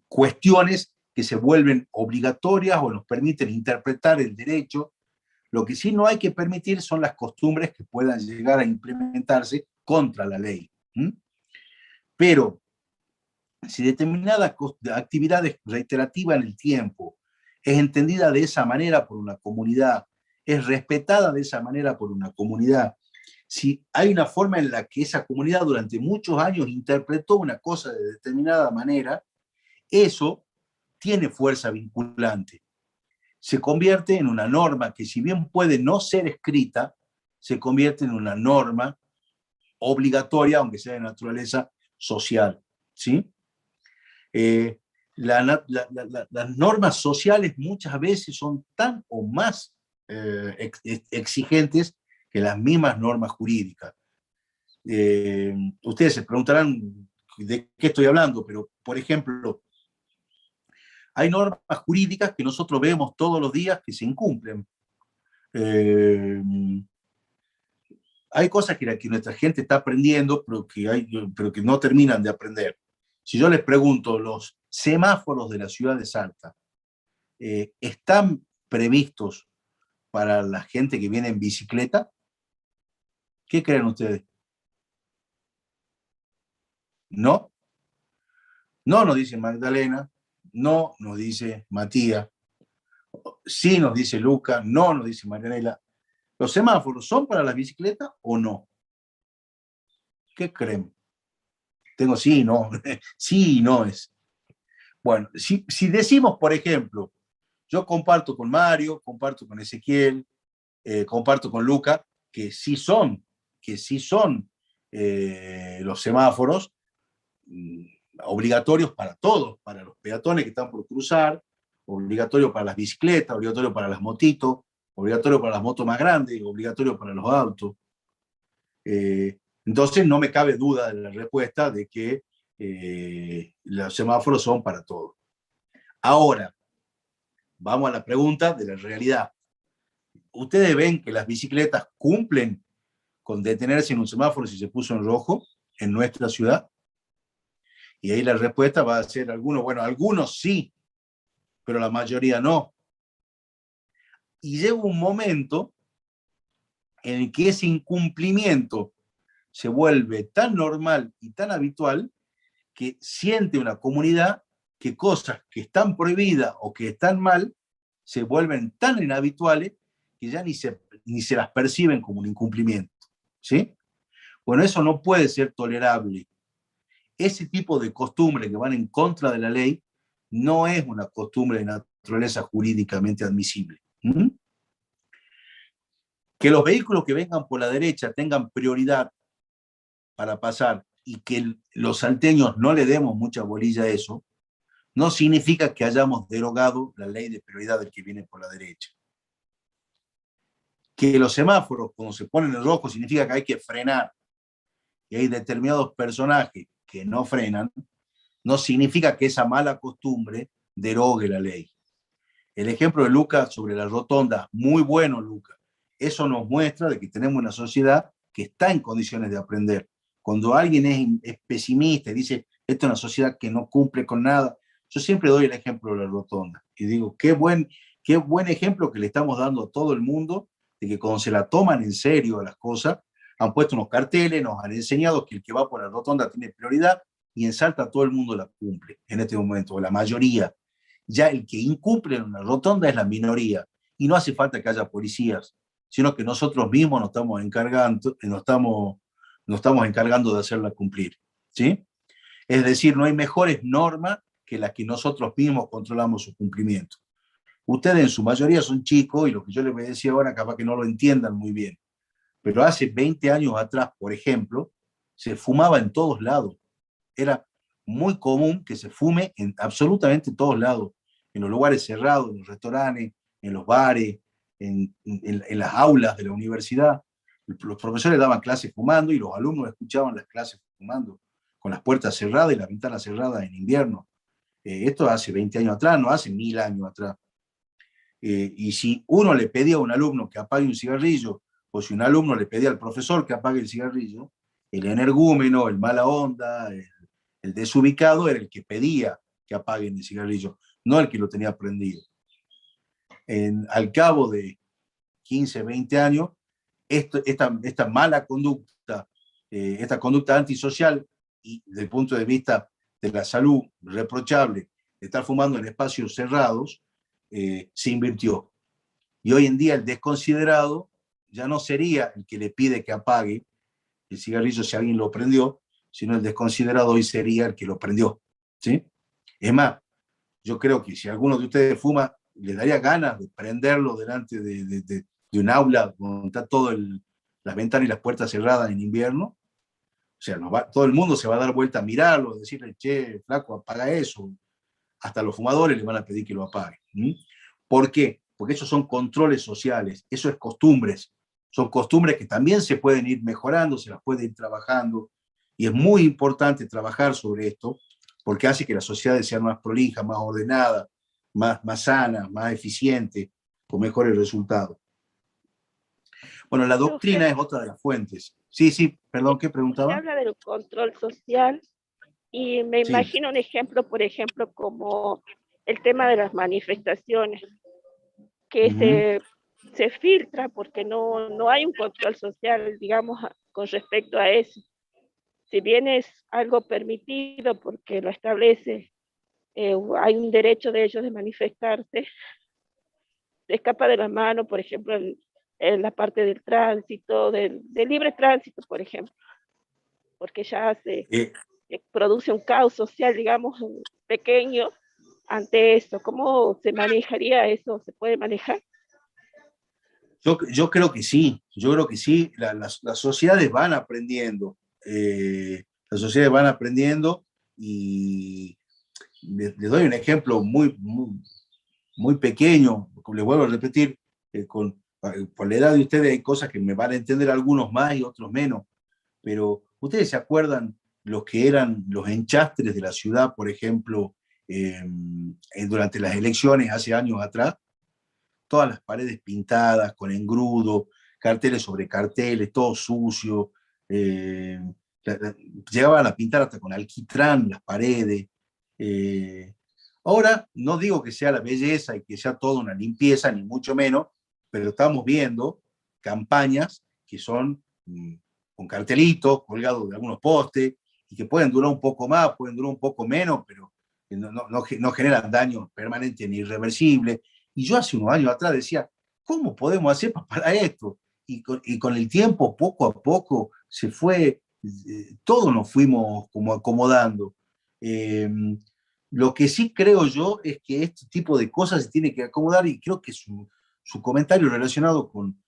cuestiones que se vuelven obligatorias o nos permiten interpretar el derecho. Lo que sí no hay que permitir son las costumbres que puedan llegar a implementarse contra la ley. Pero si determinada actividad es reiterativa en el tiempo, es entendida de esa manera por una comunidad, es respetada de esa manera por una comunidad, si hay una forma en la que esa comunidad durante muchos años interpretó una cosa de determinada manera, eso tiene fuerza vinculante. Se convierte en una norma que, si bien puede no ser escrita, se convierte en una norma obligatoria, aunque sea de naturaleza social, ¿sí? Las normas sociales muchas veces son tan o más exigentes que las mismas normas jurídicas. Ustedes se preguntarán de qué estoy hablando, pero, por ejemplo, hay normas jurídicas que nosotros vemos todos los días que se incumplen. Hay cosas que nuestra gente está aprendiendo, pero que no terminan de aprender. Si yo les pregunto, los semáforos de la ciudad de Salta, ¿están previstos para la gente que viene en bicicleta? ¿Qué creen ustedes? ¿No? No nos dice Magdalena, no nos dice Matías, sí nos dice Luca, no nos dice Marianela. ¿Los semáforos son para las bicicletas o no? ¿Qué creen? Tengo sí y no. Sí y no es. Bueno, si decimos, por ejemplo, yo comparto con Mario, comparto con Ezequiel, comparto con Luca, que sí son los semáforos obligatorios para todos, para los peatones que están por cruzar, obligatorio para las bicicletas, obligatorio para las motitos, obligatorio para las motos más grandes, obligatorio para los autos. Entonces no me cabe duda de la respuesta de que los semáforos son para todos. Ahora, vamos a la pregunta de la realidad. ¿Ustedes ven que las bicicletas cumplen con detenerse en un semáforo si se puso en rojo en nuestra ciudad? Y ahí la respuesta va a ser algunos sí, pero la mayoría no. Y llega un momento en el que ese incumplimiento se vuelve tan normal y tan habitual que siente una comunidad que cosas que están prohibidas o que están mal se vuelven tan inhabituales que ya ni se las perciben como un incumplimiento, ¿sí? Bueno, eso no puede ser tolerable. Ese tipo de costumbres que van en contra de la ley no es una costumbre de naturaleza jurídicamente admisible. Que los vehículos que vengan por la derecha tengan prioridad para pasar y que los salteños no le demos mucha bolilla a eso, no significa que hayamos derogado la ley de prioridad del que viene por la derecha. Que los semáforos, cuando se ponen en rojo, significa que hay que frenar, y hay determinados personajes que no frenan, no significa que esa mala costumbre derogue la ley. El ejemplo de Lucas sobre la rotonda, muy bueno, Lucas. Eso nos muestra de que tenemos una sociedad que está en condiciones de aprender. Cuando alguien es pesimista y dice, esta es una sociedad que no cumple con nada, yo siempre doy el ejemplo de la rotonda. Y digo, qué buen ejemplo que le estamos dando a todo el mundo, de que cuando se la toman en serio las cosas, han puesto unos carteles, nos han enseñado que el que va por la rotonda tiene prioridad, y en Salta todo el mundo la cumple en este momento, o la mayoría. Ya el que incumple en una rotonda es la minoría, y no hace falta que haya policías, sino que nosotros mismos nos estamos encargando de hacerla cumplir, ¿sí? Es decir, no hay mejores normas que las que nosotros mismos controlamos su cumplimiento. Ustedes en su mayoría son chicos, y lo que yo les voy a decir ahora capaz que no lo entiendan muy bien, pero hace 20 años atrás, por ejemplo, se fumaba en todos lados. Era muy común que se fume en absolutamente todos lados, en los lugares cerrados, en los restaurantes, en los bares, en las aulas de la universidad. Los profesores daban clases fumando y los alumnos escuchaban las clases fumando, con las puertas cerradas y las ventanas cerradas en invierno. Esto hace 20 años atrás, no hace 1000 años atrás. Y si uno le pedía a un alumno que apague un cigarrillo, o si un alumno le pedía al profesor que apague el cigarrillo, el energúmeno, el mala onda, el desubicado era el que pedía que apaguen el cigarrillo, no el que lo tenía prendido. Al cabo de 15, 20 años, esta mala conducta, esta conducta antisocial y desde el punto de vista de la salud reprochable, de estar fumando en espacios cerrados, se invirtió. Y hoy en día el desconsiderado ya no sería el que le pide que apague el cigarrillo si alguien lo prendió, sino el desconsiderado hoy sería el que lo prendió, ¿sí? Es más, yo creo que si alguno de ustedes fuma, le daría ganas de prenderlo delante de un aula donde está las ventanas y las puertas cerradas en invierno. O sea, todo el mundo se va a dar vuelta a mirarlo, a decirle, che, flaco, apaga eso. Hasta los fumadores le van a pedir que lo apaguen. ¿Por qué? Porque esos son controles sociales, eso es costumbres. Son costumbres que también se pueden ir mejorando, se las puede ir trabajando, y es muy importante trabajar sobre esto, porque hace que las sociedades sean más prolijas, más ordenadas, más sanas, más eficientes, con mejores resultados. Bueno, la doctrina es otra de las fuentes. Sí, perdón, ¿qué preguntaba? Se habla del control social y me imagino un ejemplo, por ejemplo, como el tema de las manifestaciones, que se filtra porque no hay un control social, digamos, con respecto a eso. Si bien es algo permitido porque lo establece, hay un derecho de ellos de manifestarse, se escapa de las manos, por ejemplo, en la parte del tránsito, del libre tránsito, por ejemplo, porque ya se produce un caos social, digamos, pequeño ante eso. ¿Cómo se manejaría eso? ¿Se puede manejar? Yo creo que sí, las sociedades van aprendiendo, y les doy un ejemplo muy pequeño, les vuelvo a repetir, por la edad de ustedes hay cosas que me van a entender algunos más y otros menos, pero ¿ustedes se acuerdan los que eran los enchastres de la ciudad, por ejemplo, durante las elecciones hace años atrás? Todas las paredes pintadas con engrudo, carteles sobre carteles, todo sucio, llegaban a pintar hasta con alquitrán las paredes. Ahora, no digo que sea la belleza y que sea toda una limpieza, ni mucho menos, pero estamos viendo campañas que son con cartelitos colgados de algunos postes y que pueden durar un poco más, pueden durar un poco menos, pero no generan daños permanentes ni irreversibles. Y yo hace unos años atrás decía, ¿cómo podemos hacer para esto? Y con el tiempo, poco a poco, se fue, todos nos fuimos como acomodando. Lo que sí creo yo es que este tipo de cosas se tiene que acomodar, y creo que su comentario relacionado con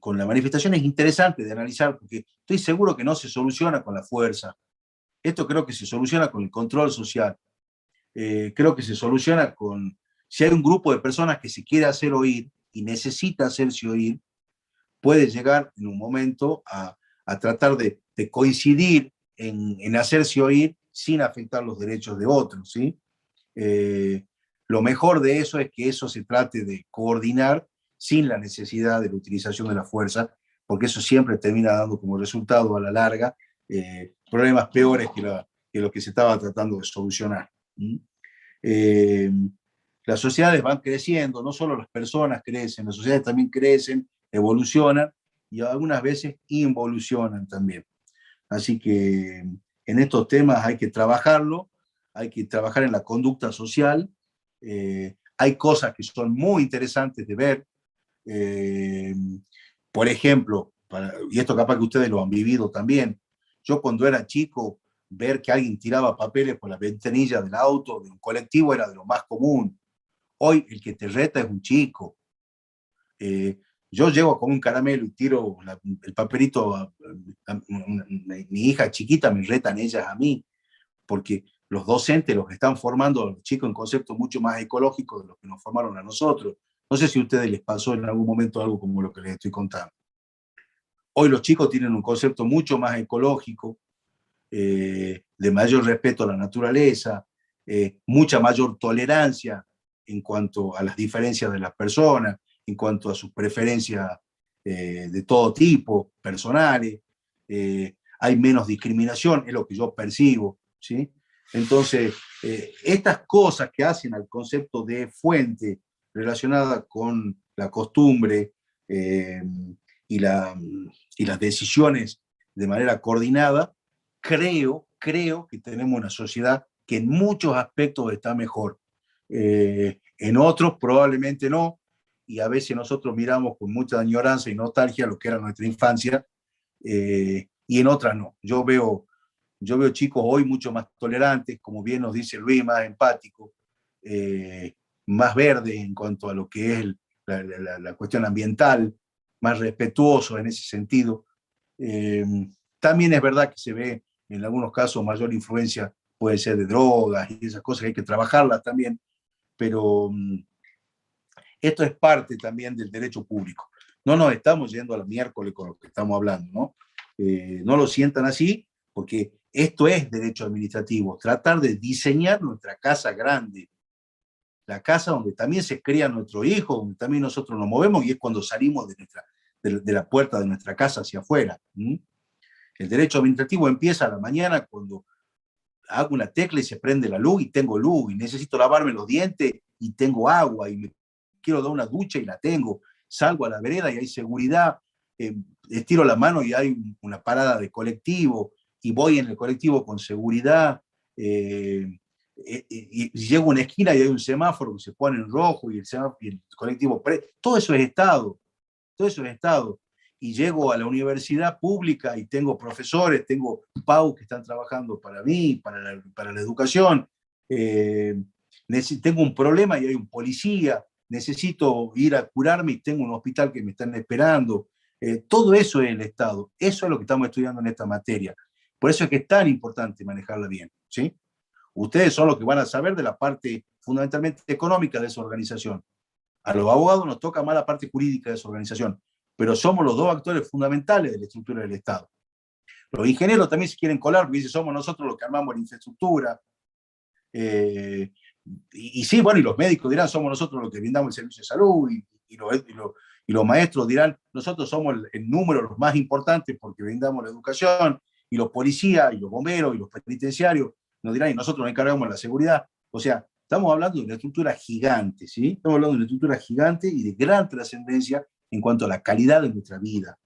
con la manifestación es interesante de analizar, porque estoy seguro que no se soluciona con la fuerza. Esto creo que se soluciona con el control social. Creo que se soluciona con, si hay un grupo de personas que se quiere hacer oír y necesita hacerse oír, puede llegar en un momento a tratar de coincidir en hacerse oír sin afectar los derechos de otros, ¿sí? Lo mejor de eso es que eso se trate de coordinar sin la necesidad de la utilización de la fuerza, porque eso siempre termina dando como resultado a la larga problemas peores que lo que se estaba tratando de solucionar. Eh, las sociedades van creciendo, no solo las personas crecen, las sociedades también crecen, evolucionan y algunas veces involucionan también. Así que en estos temas hay que trabajarlo, hay que trabajar en la conducta social. Hay cosas que son muy interesantes de ver. Eh, por ejemplo, y esto capaz que ustedes lo han vivido también, yo cuando era chico, ver que alguien tiraba papeles por la ventanilla del auto, de un colectivo, era de lo más común. Hoy el que te reta es un chico. Yo llego con un caramelo y tiro el papelito mi hija chiquita, me retan ellas a mí, porque los docentes los están formando a los chicos en conceptos mucho más ecológicos de los que nos formaron a nosotros. No sé si a ustedes les pasó en algún momento algo como lo que les estoy contando. Hoy los chicos tienen un concepto mucho más ecológico, de mayor respeto a la naturaleza, mucha mayor tolerancia en cuanto a las diferencias de las personas, en cuanto a sus preferencias de todo tipo, personales. Hay menos discriminación, es lo que yo percibo, ¿sí? Entonces, estas cosas que hacen al concepto de fuente relacionada con la costumbre y, y las decisiones de manera coordinada, creo que tenemos una sociedad que en muchos aspectos está mejor. En otros probablemente no, y a veces nosotros miramos con mucha añoranza y nostalgia lo que era nuestra infancia, y en otras no. Yo veo chicos hoy mucho más tolerantes, como bien nos dice Luis, más empáticos, más verdes en cuanto a lo que es la cuestión ambiental, más respetuosos en ese sentido. También es verdad que se ve en algunos casos mayor influencia, puede ser de drogas y esas cosas que hay que trabajarlas también, pero esto es parte también del derecho público. No nos estamos yendo a la miércoles con lo que estamos hablando, ¿no? No lo sientan así, porque esto es derecho administrativo, tratar de diseñar nuestra casa grande, la casa donde también se cría nuestro hijo, donde también nosotros nos movemos, y es cuando salimos de la puerta de nuestra casa hacia afuera. El derecho administrativo empieza a la mañana cuando hago una tecla y se prende la luz y tengo luz, y necesito lavarme los dientes y tengo agua, y me quiero dar una ducha y la tengo. Salgo a la vereda y hay seguridad, estiro la mano y hay una parada de colectivo, y voy en el colectivo con seguridad, y llego a una esquina y hay un semáforo que se pone en rojo y el colectivo, todo eso es Estado, todo eso es Estado. Y llego a la universidad pública y tengo profesores, tengo PAU que están trabajando para mí, para la educación. Tengo un problema y hay un policía, necesito ir a curarme y tengo un hospital que me están esperando. Todo eso es el Estado. Eso es lo que estamos estudiando en esta materia. Por eso es que es tan importante manejarla bien, ¿sí? Ustedes son los que van a saber de la parte fundamentalmente económica de esa organización. A los abogados nos toca más la parte jurídica de esa organización, pero somos los dos actores fundamentales de la estructura del Estado. Los ingenieros también se quieren colar porque dicen, somos nosotros los que armamos la infraestructura. Y sí, bueno, y los médicos dirán, somos nosotros los que brindamos el servicio de salud, y los maestros dirán, nosotros somos el número los más importantes porque brindamos la educación, y los policías, y los bomberos, y los penitenciarios nos dirán, y nosotros nos encargamos de la seguridad. O sea, estamos hablando de una estructura gigante, ¿sí? Estamos hablando de una estructura gigante y de gran trascendencia en cuanto a la calidad de nuestra vida.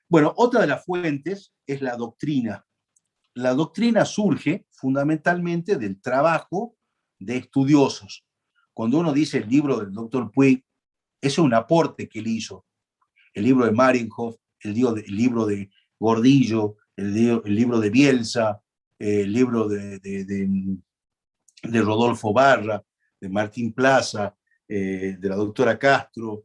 Bueno, otra de las fuentes es la doctrina. La doctrina surge fundamentalmente del trabajo de estudiosos. Cuando uno dice el libro del doctor Puig, eso es un aporte que él hizo. El libro de Marienhoff, el libro de Gordillo, el libro de Bielsa, el libro de Rodolfo Barra, de Martín Plaza, de la doctora Castro,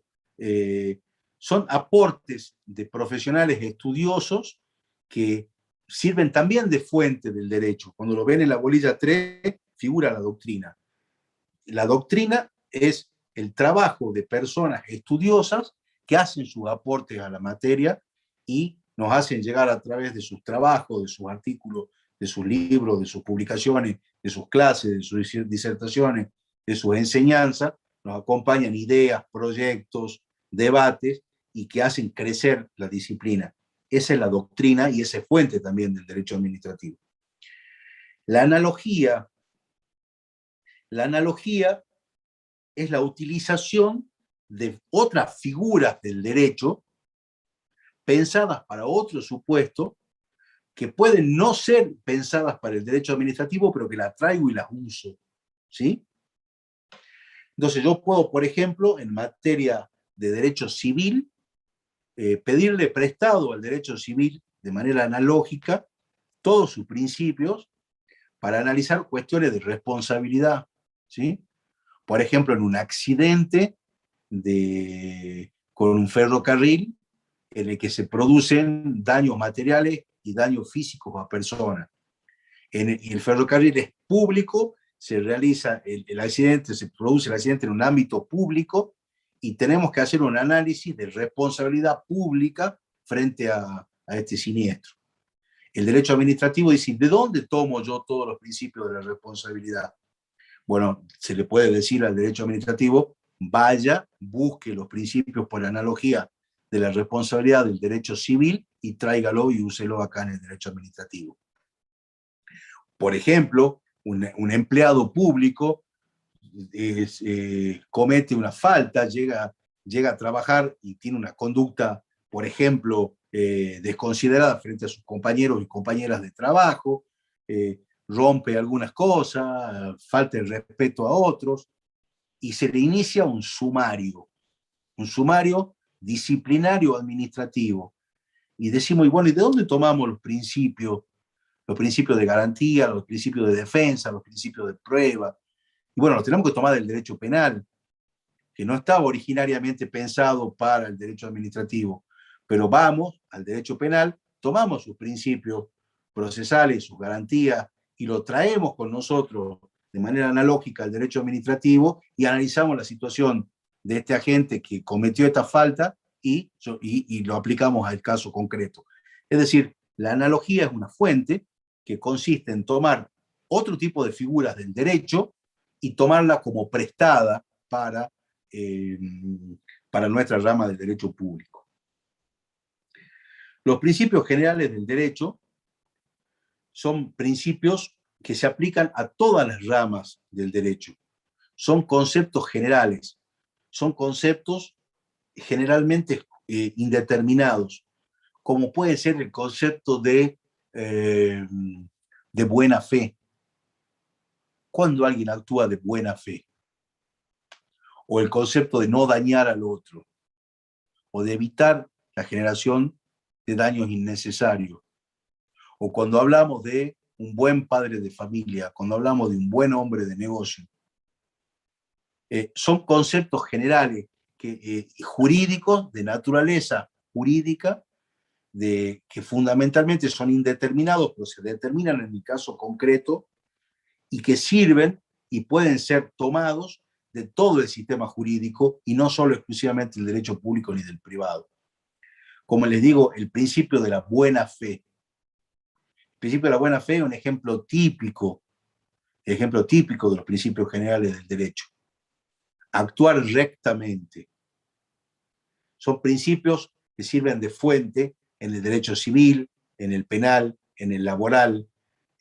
son aportes de profesionales estudiosos que sirven también de fuente del derecho. Cuando lo ven en la bolilla 3, figura la doctrina. La doctrina es el trabajo de personas estudiosas que hacen sus aportes a la materia y nos hacen llegar a través de sus trabajos, de sus artículos, de sus libros, de sus publicaciones, de sus clases, de sus disertaciones, de sus enseñanzas, nos acompañan ideas, proyectos, debates y que hacen crecer la disciplina. Esa es la doctrina y esa es fuente también del derecho administrativo. La analogía es la utilización de otras figuras del derecho pensadas para otro supuesto que pueden no ser pensadas para el derecho administrativo, pero que las traigo y las uso, ¿sí? Entonces yo puedo, por ejemplo, en materia de derecho civil, pedirle prestado al derecho civil de manera analógica todos sus principios para analizar cuestiones de responsabilidad, ¿sí? Por ejemplo, en un accidente con un ferrocarril en el que se producen daños materiales y daños físicos a personas. Y el ferrocarril es público, se realiza el accidente, se produce el accidente en un ámbito público y tenemos que hacer un análisis de responsabilidad pública frente a este siniestro. El derecho administrativo dice, ¿de dónde tomo yo todos los principios de la responsabilidad? Bueno, se le puede decir al derecho administrativo, vaya, busque los principios por analogía de la responsabilidad del derecho civil y tráigalo y úselo acá en el derecho administrativo. Por ejemplo, un empleado público comete una falta, llega a trabajar y tiene una conducta, por ejemplo, desconsiderada frente a sus compañeros y compañeras de trabajo, rompe algunas cosas, falta el respeto a otros, y se le inicia un sumario disciplinario administrativo. Y decimos, y bueno, ¿y de dónde tomamos los principios de garantía, los principios de defensa, los principios de prueba? Y bueno, los tenemos que tomar del derecho penal, que no estaba originariamente pensado para el derecho administrativo, pero vamos al derecho penal, tomamos sus principios procesales, sus garantías, y lo traemos con nosotros de manera analógica al derecho administrativo y analizamos la situación de este agente que cometió esta falta y lo aplicamos al caso concreto. Es decir, la analogía es una fuente que consiste en tomar otro tipo de figuras del derecho y tomarla como prestada para nuestra rama del derecho público. Los principios generales del derecho son principios que se aplican a todas las ramas del derecho. Son conceptos generales, son conceptos generalmente indeterminados, como puede ser el concepto de buena fe. ¿Cuándo alguien actúa de buena fe? O el concepto de no dañar al otro, o de evitar la generación de daños innecesarios. O cuando hablamos de un buen padre de familia, cuando hablamos de un buen hombre de negocio. Son conceptos generales jurídicos, de naturaleza jurídica, que fundamentalmente son indeterminados, pero se determinan en el caso concreto y que sirven y pueden ser tomados de todo el sistema jurídico y no solo exclusivamente del derecho público ni del privado. Como les digo, el principio de la buena fe. El principio de la buena fe es un ejemplo típico de los principios generales del derecho. Actuar rectamente. Son principios que sirven de fuente en el derecho civil, en el penal, en el laboral,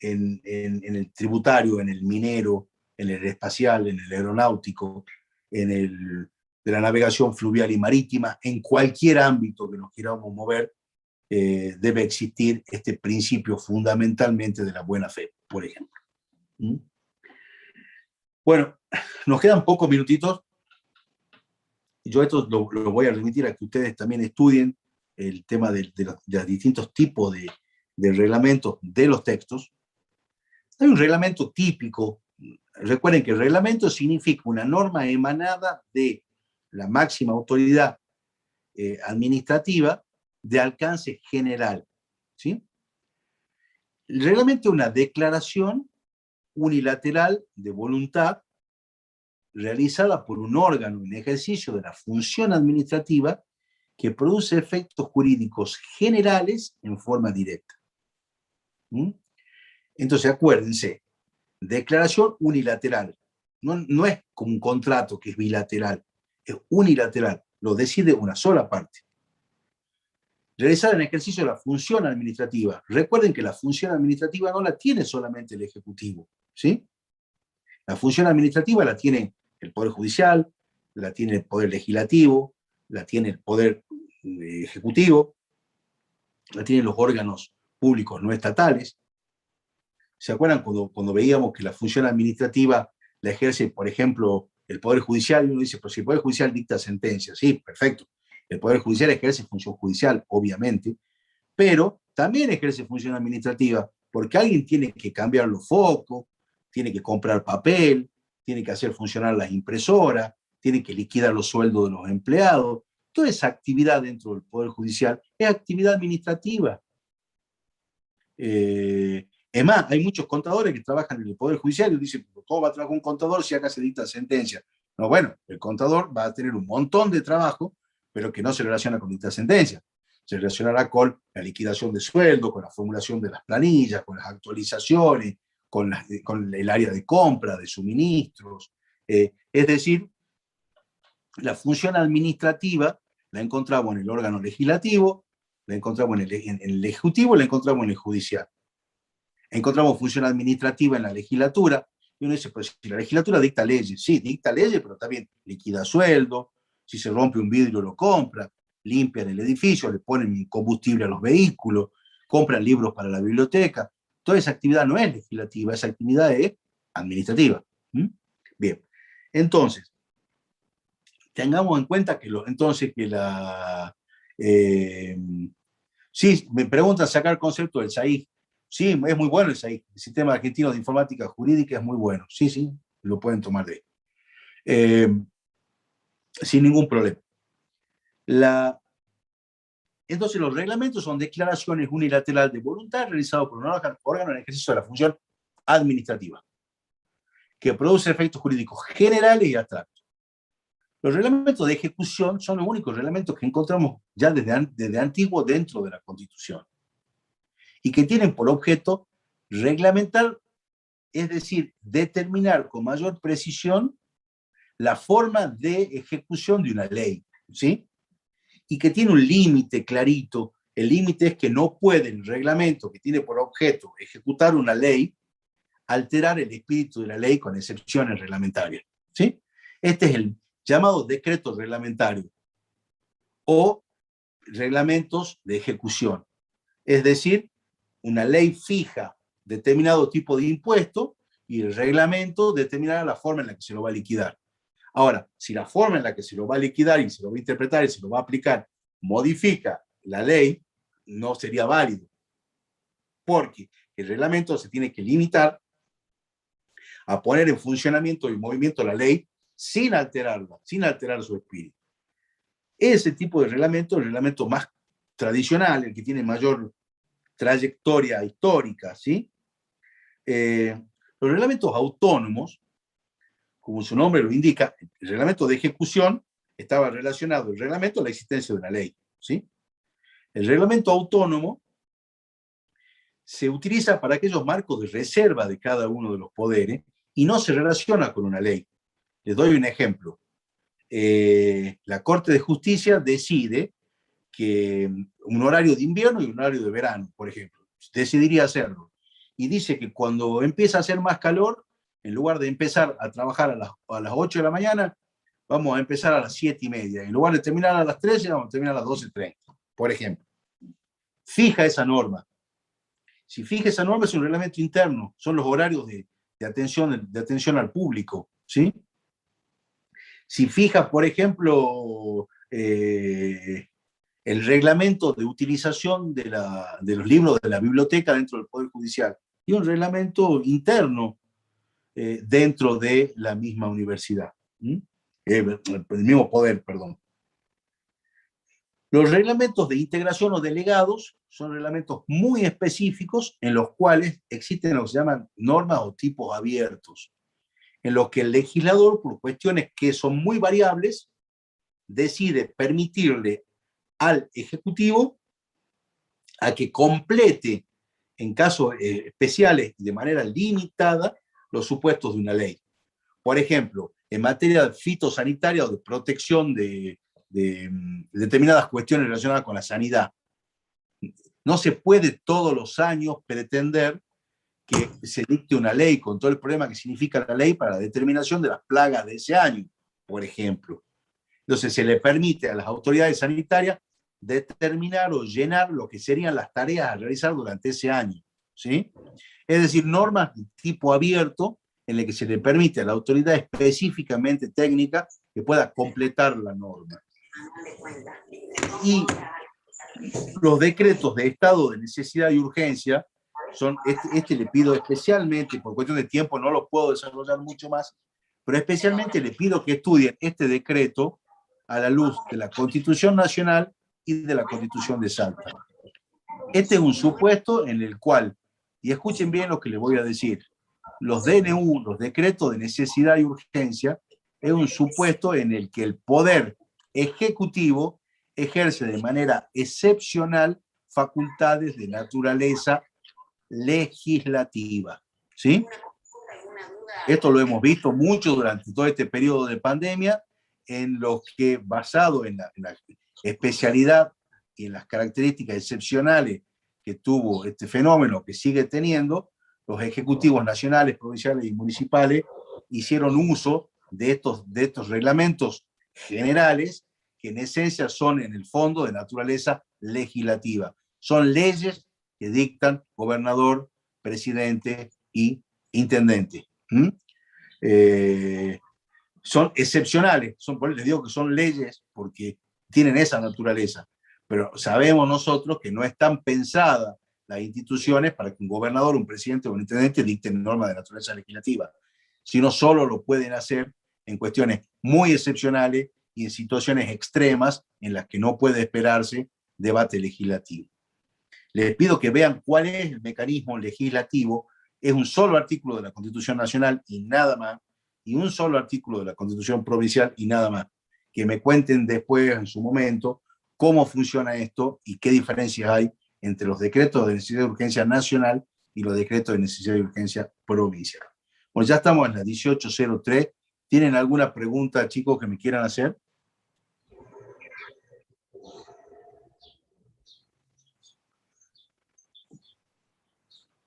en el tributario, en el minero, en el espacial, en el aeronáutico, de la navegación fluvial y marítima, en cualquier ámbito que nos queramos mover, debe existir este principio fundamentalmente de la buena fe, por ejemplo. Bueno, nos quedan pocos minutitos. Yo esto lo voy a remitir a que ustedes también estudien el tema de los distintos tipos de reglamentos de los textos. Hay un reglamento típico. Recuerden que el reglamento significa una norma emanada de la máxima autoridad administrativa de alcance general, ¿sí? El reglamento es una declaración unilateral de voluntad realizada por un órgano en ejercicio de la función administrativa que produce efectos jurídicos generales en forma directa. ¿Mm? Entonces, acuérdense, declaración unilateral. No es como un contrato que es bilateral, es unilateral, lo decide una sola parte. Realizar en ejercicio de la función administrativa. Recuerden que la función administrativa no la tiene solamente el Ejecutivo, ¿sí? La función administrativa la tiene el Poder Judicial, la tiene el Poder Legislativo, la tiene el Poder Ejecutivo, la tienen los órganos públicos no estatales. ¿Se acuerdan cuando veíamos que la función administrativa la ejerce, por ejemplo, el Poder Judicial? Y uno dice, pues si el Poder Judicial dicta sentencias, sí, perfecto. El Poder Judicial ejerce función judicial, obviamente, pero también ejerce función administrativa, porque alguien tiene que cambiar los focos, tiene que comprar papel, tiene que hacer funcionar las impresoras, tiene que liquidar los sueldos de los empleados. Toda esa actividad dentro del Poder Judicial es actividad administrativa. Es más, hay muchos contadores que trabajan en el Poder Judicial y dicen, ¿cómo va a trabajar un contador si acá se dicta sentencia? No, bueno, el contador va a tener un montón de trabajo, pero que no se relaciona con dictar sentencia. Se relacionará con la liquidación de sueldo, con la formulación de las planillas, con las actualizaciones, con el área de compra, de suministros. Es decir, la función administrativa la encontramos en el órgano legislativo, la encontramos en el ejecutivo, la encontramos en el judicial. Encontramos función administrativa en la legislatura, y uno dice, pues si la legislatura dicta leyes, sí, dicta leyes, pero también liquida sueldo, si se rompe un vidrio lo compra, limpian el edificio, le ponen combustible a los vehículos, compran libros para la biblioteca. Toda esa actividad no es legislativa, esa actividad es administrativa. ¿Mm? Bien, entonces, tengamos en cuenta que sí, me preguntan sacar el concepto del SAIG. Sí, es muy bueno el SAIG. El Sistema Argentino de Informática Jurídica es muy bueno. Sí, sí, lo pueden tomar de ahí. Sin ningún problema. Entonces, los reglamentos son declaraciones unilaterales de voluntad realizadas por un órgano en ejercicio de la función administrativa, que produce efectos jurídicos generales y abstractos. Los reglamentos de ejecución son los únicos reglamentos que encontramos ya desde antiguo dentro de la Constitución y que tienen por objeto reglamentar, es decir, determinar con mayor precisión la forma de ejecución de una ley, ¿sí? Y que tiene un límite clarito. El límite es que no puede el reglamento que tiene por objeto ejecutar una ley alterar el espíritu de la ley con excepciones reglamentarias, ¿sí? Este es el llamado decreto reglamentario o reglamentos de ejecución. Es decir, una ley fija determinado tipo de impuesto y el reglamento determinará la forma en la que se lo va a liquidar. Ahora, si la forma en la que se lo va a liquidar y se lo va a interpretar y se lo va a aplicar modifica la ley, no sería válido, porque el reglamento se tiene que limitar a poner en funcionamiento y movimiento la ley sin alterarla, sin alterar su espíritu. Ese tipo de reglamento, el reglamento más tradicional, el que tiene mayor trayectoria histórica, ¿sí? Los reglamentos autónomos, como su nombre lo indica, el reglamento de ejecución estaba relacionado el reglamento a la existencia de una ley, ¿sí? El reglamento autónomo se utiliza para aquellos marcos de reserva de cada uno de los poderes y no se relaciona con una ley. Les doy un ejemplo. La Corte de Justicia decide que un horario de invierno y un horario de verano, por ejemplo, decidiría hacerlo. Y dice que cuando empieza a hacer más calor, en lugar de empezar a trabajar a las 8 de la mañana, vamos a empezar a las 7:30. En lugar de terminar a las 13, vamos a terminar a las 12:30, por ejemplo. Fija esa norma. Si fija esa norma, es un reglamento interno, son los horarios de atención al público, ¿sí? Si fija, por ejemplo, el reglamento de utilización de los libros de la biblioteca dentro del Poder Judicial, y un reglamento interno dentro de la misma universidad, el mismo poder, perdón. Los reglamentos de integración o delegados son reglamentos muy específicos en los cuales existen lo que se llaman normas o tipos abiertos, en los que el legislador, por cuestiones que son muy variables, decide permitirle al Ejecutivo a que complete, en casos especiales y de manera limitada, los supuestos de una ley. Por ejemplo, en materia fitosanitaria o de protección de determinadas cuestiones relacionadas con la sanidad, no se puede todos los años pretender que se dicte una ley con todo el problema que significa la ley para la determinación de las plagas de ese año, por ejemplo. Entonces se le permite a las autoridades sanitarias determinar o llenar lo que serían las tareas a realizar durante ese año, ¿sí? Es decir, normas de tipo abierto en las que se le permite a la autoridad específicamente técnica que pueda completar la norma. Y los decretos de estado de necesidad y urgencia son, este le pido especialmente, por cuestión de tiempo no lo puedo desarrollar mucho más, pero especialmente le pido que estudien este decreto a la luz de la Constitución Nacional y de la Constitución de Salta. Este es un supuesto en el cual, y escuchen bien lo que les voy a decir, los DNU, los decretos de necesidad y urgencia, es un supuesto en el que el poder ejecutivo ejerce de manera excepcional facultades de naturaleza legislativa, ¿sí? Esto lo hemos visto mucho durante todo este periodo de pandemia, en los que, basado en la especialidad y en las características excepcionales que tuvo este fenómeno, que sigue teniendo, los ejecutivos nacionales, provinciales y municipales hicieron uso de estos reglamentos generales, que en esencia son en el fondo de naturaleza legislativa. Son leyes que dictan gobernador, presidente y intendente. Son excepcionales, les digo que son leyes porque tienen esa naturaleza, pero sabemos nosotros que no están pensadas las instituciones para que un gobernador, un presidente o un intendente dicten normas de naturaleza legislativa, sino solo lo pueden hacer en cuestiones muy excepcionales y en situaciones extremas en las que no puede esperarse debate legislativo. Les pido que vean cuál es el mecanismo legislativo. Es un solo artículo de la Constitución Nacional y nada más, y un solo artículo de la Constitución Provincial y nada más. Que me cuenten después, en su momento, cómo funciona esto y qué diferencias hay entre los decretos de necesidad de urgencia nacional y los decretos de necesidad de urgencia provincial. Bueno, ya estamos en la 18:03. ¿Tienen alguna pregunta, chicos, que me quieran hacer?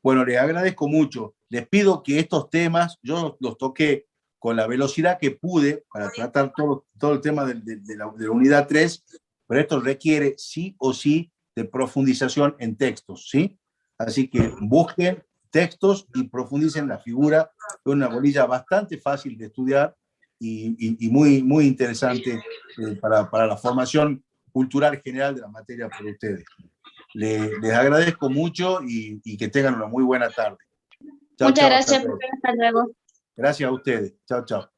Bueno, les agradezco mucho. Les pido que estos temas, yo los toqué con la velocidad que pude para tratar todo el tema de la unidad 3, pero esto requiere sí o sí de profundización en textos, ¿sí? Así que busquen textos y profundicen la figura. Es una bolilla bastante fácil de estudiar y muy, muy interesante para la formación cultural general de la materia por ustedes. Les agradezco mucho y que tengan una muy buena tarde. Chao, Muchas chao, gracias, hasta luego. hasta luego. Gracias a ustedes. Chao, chao.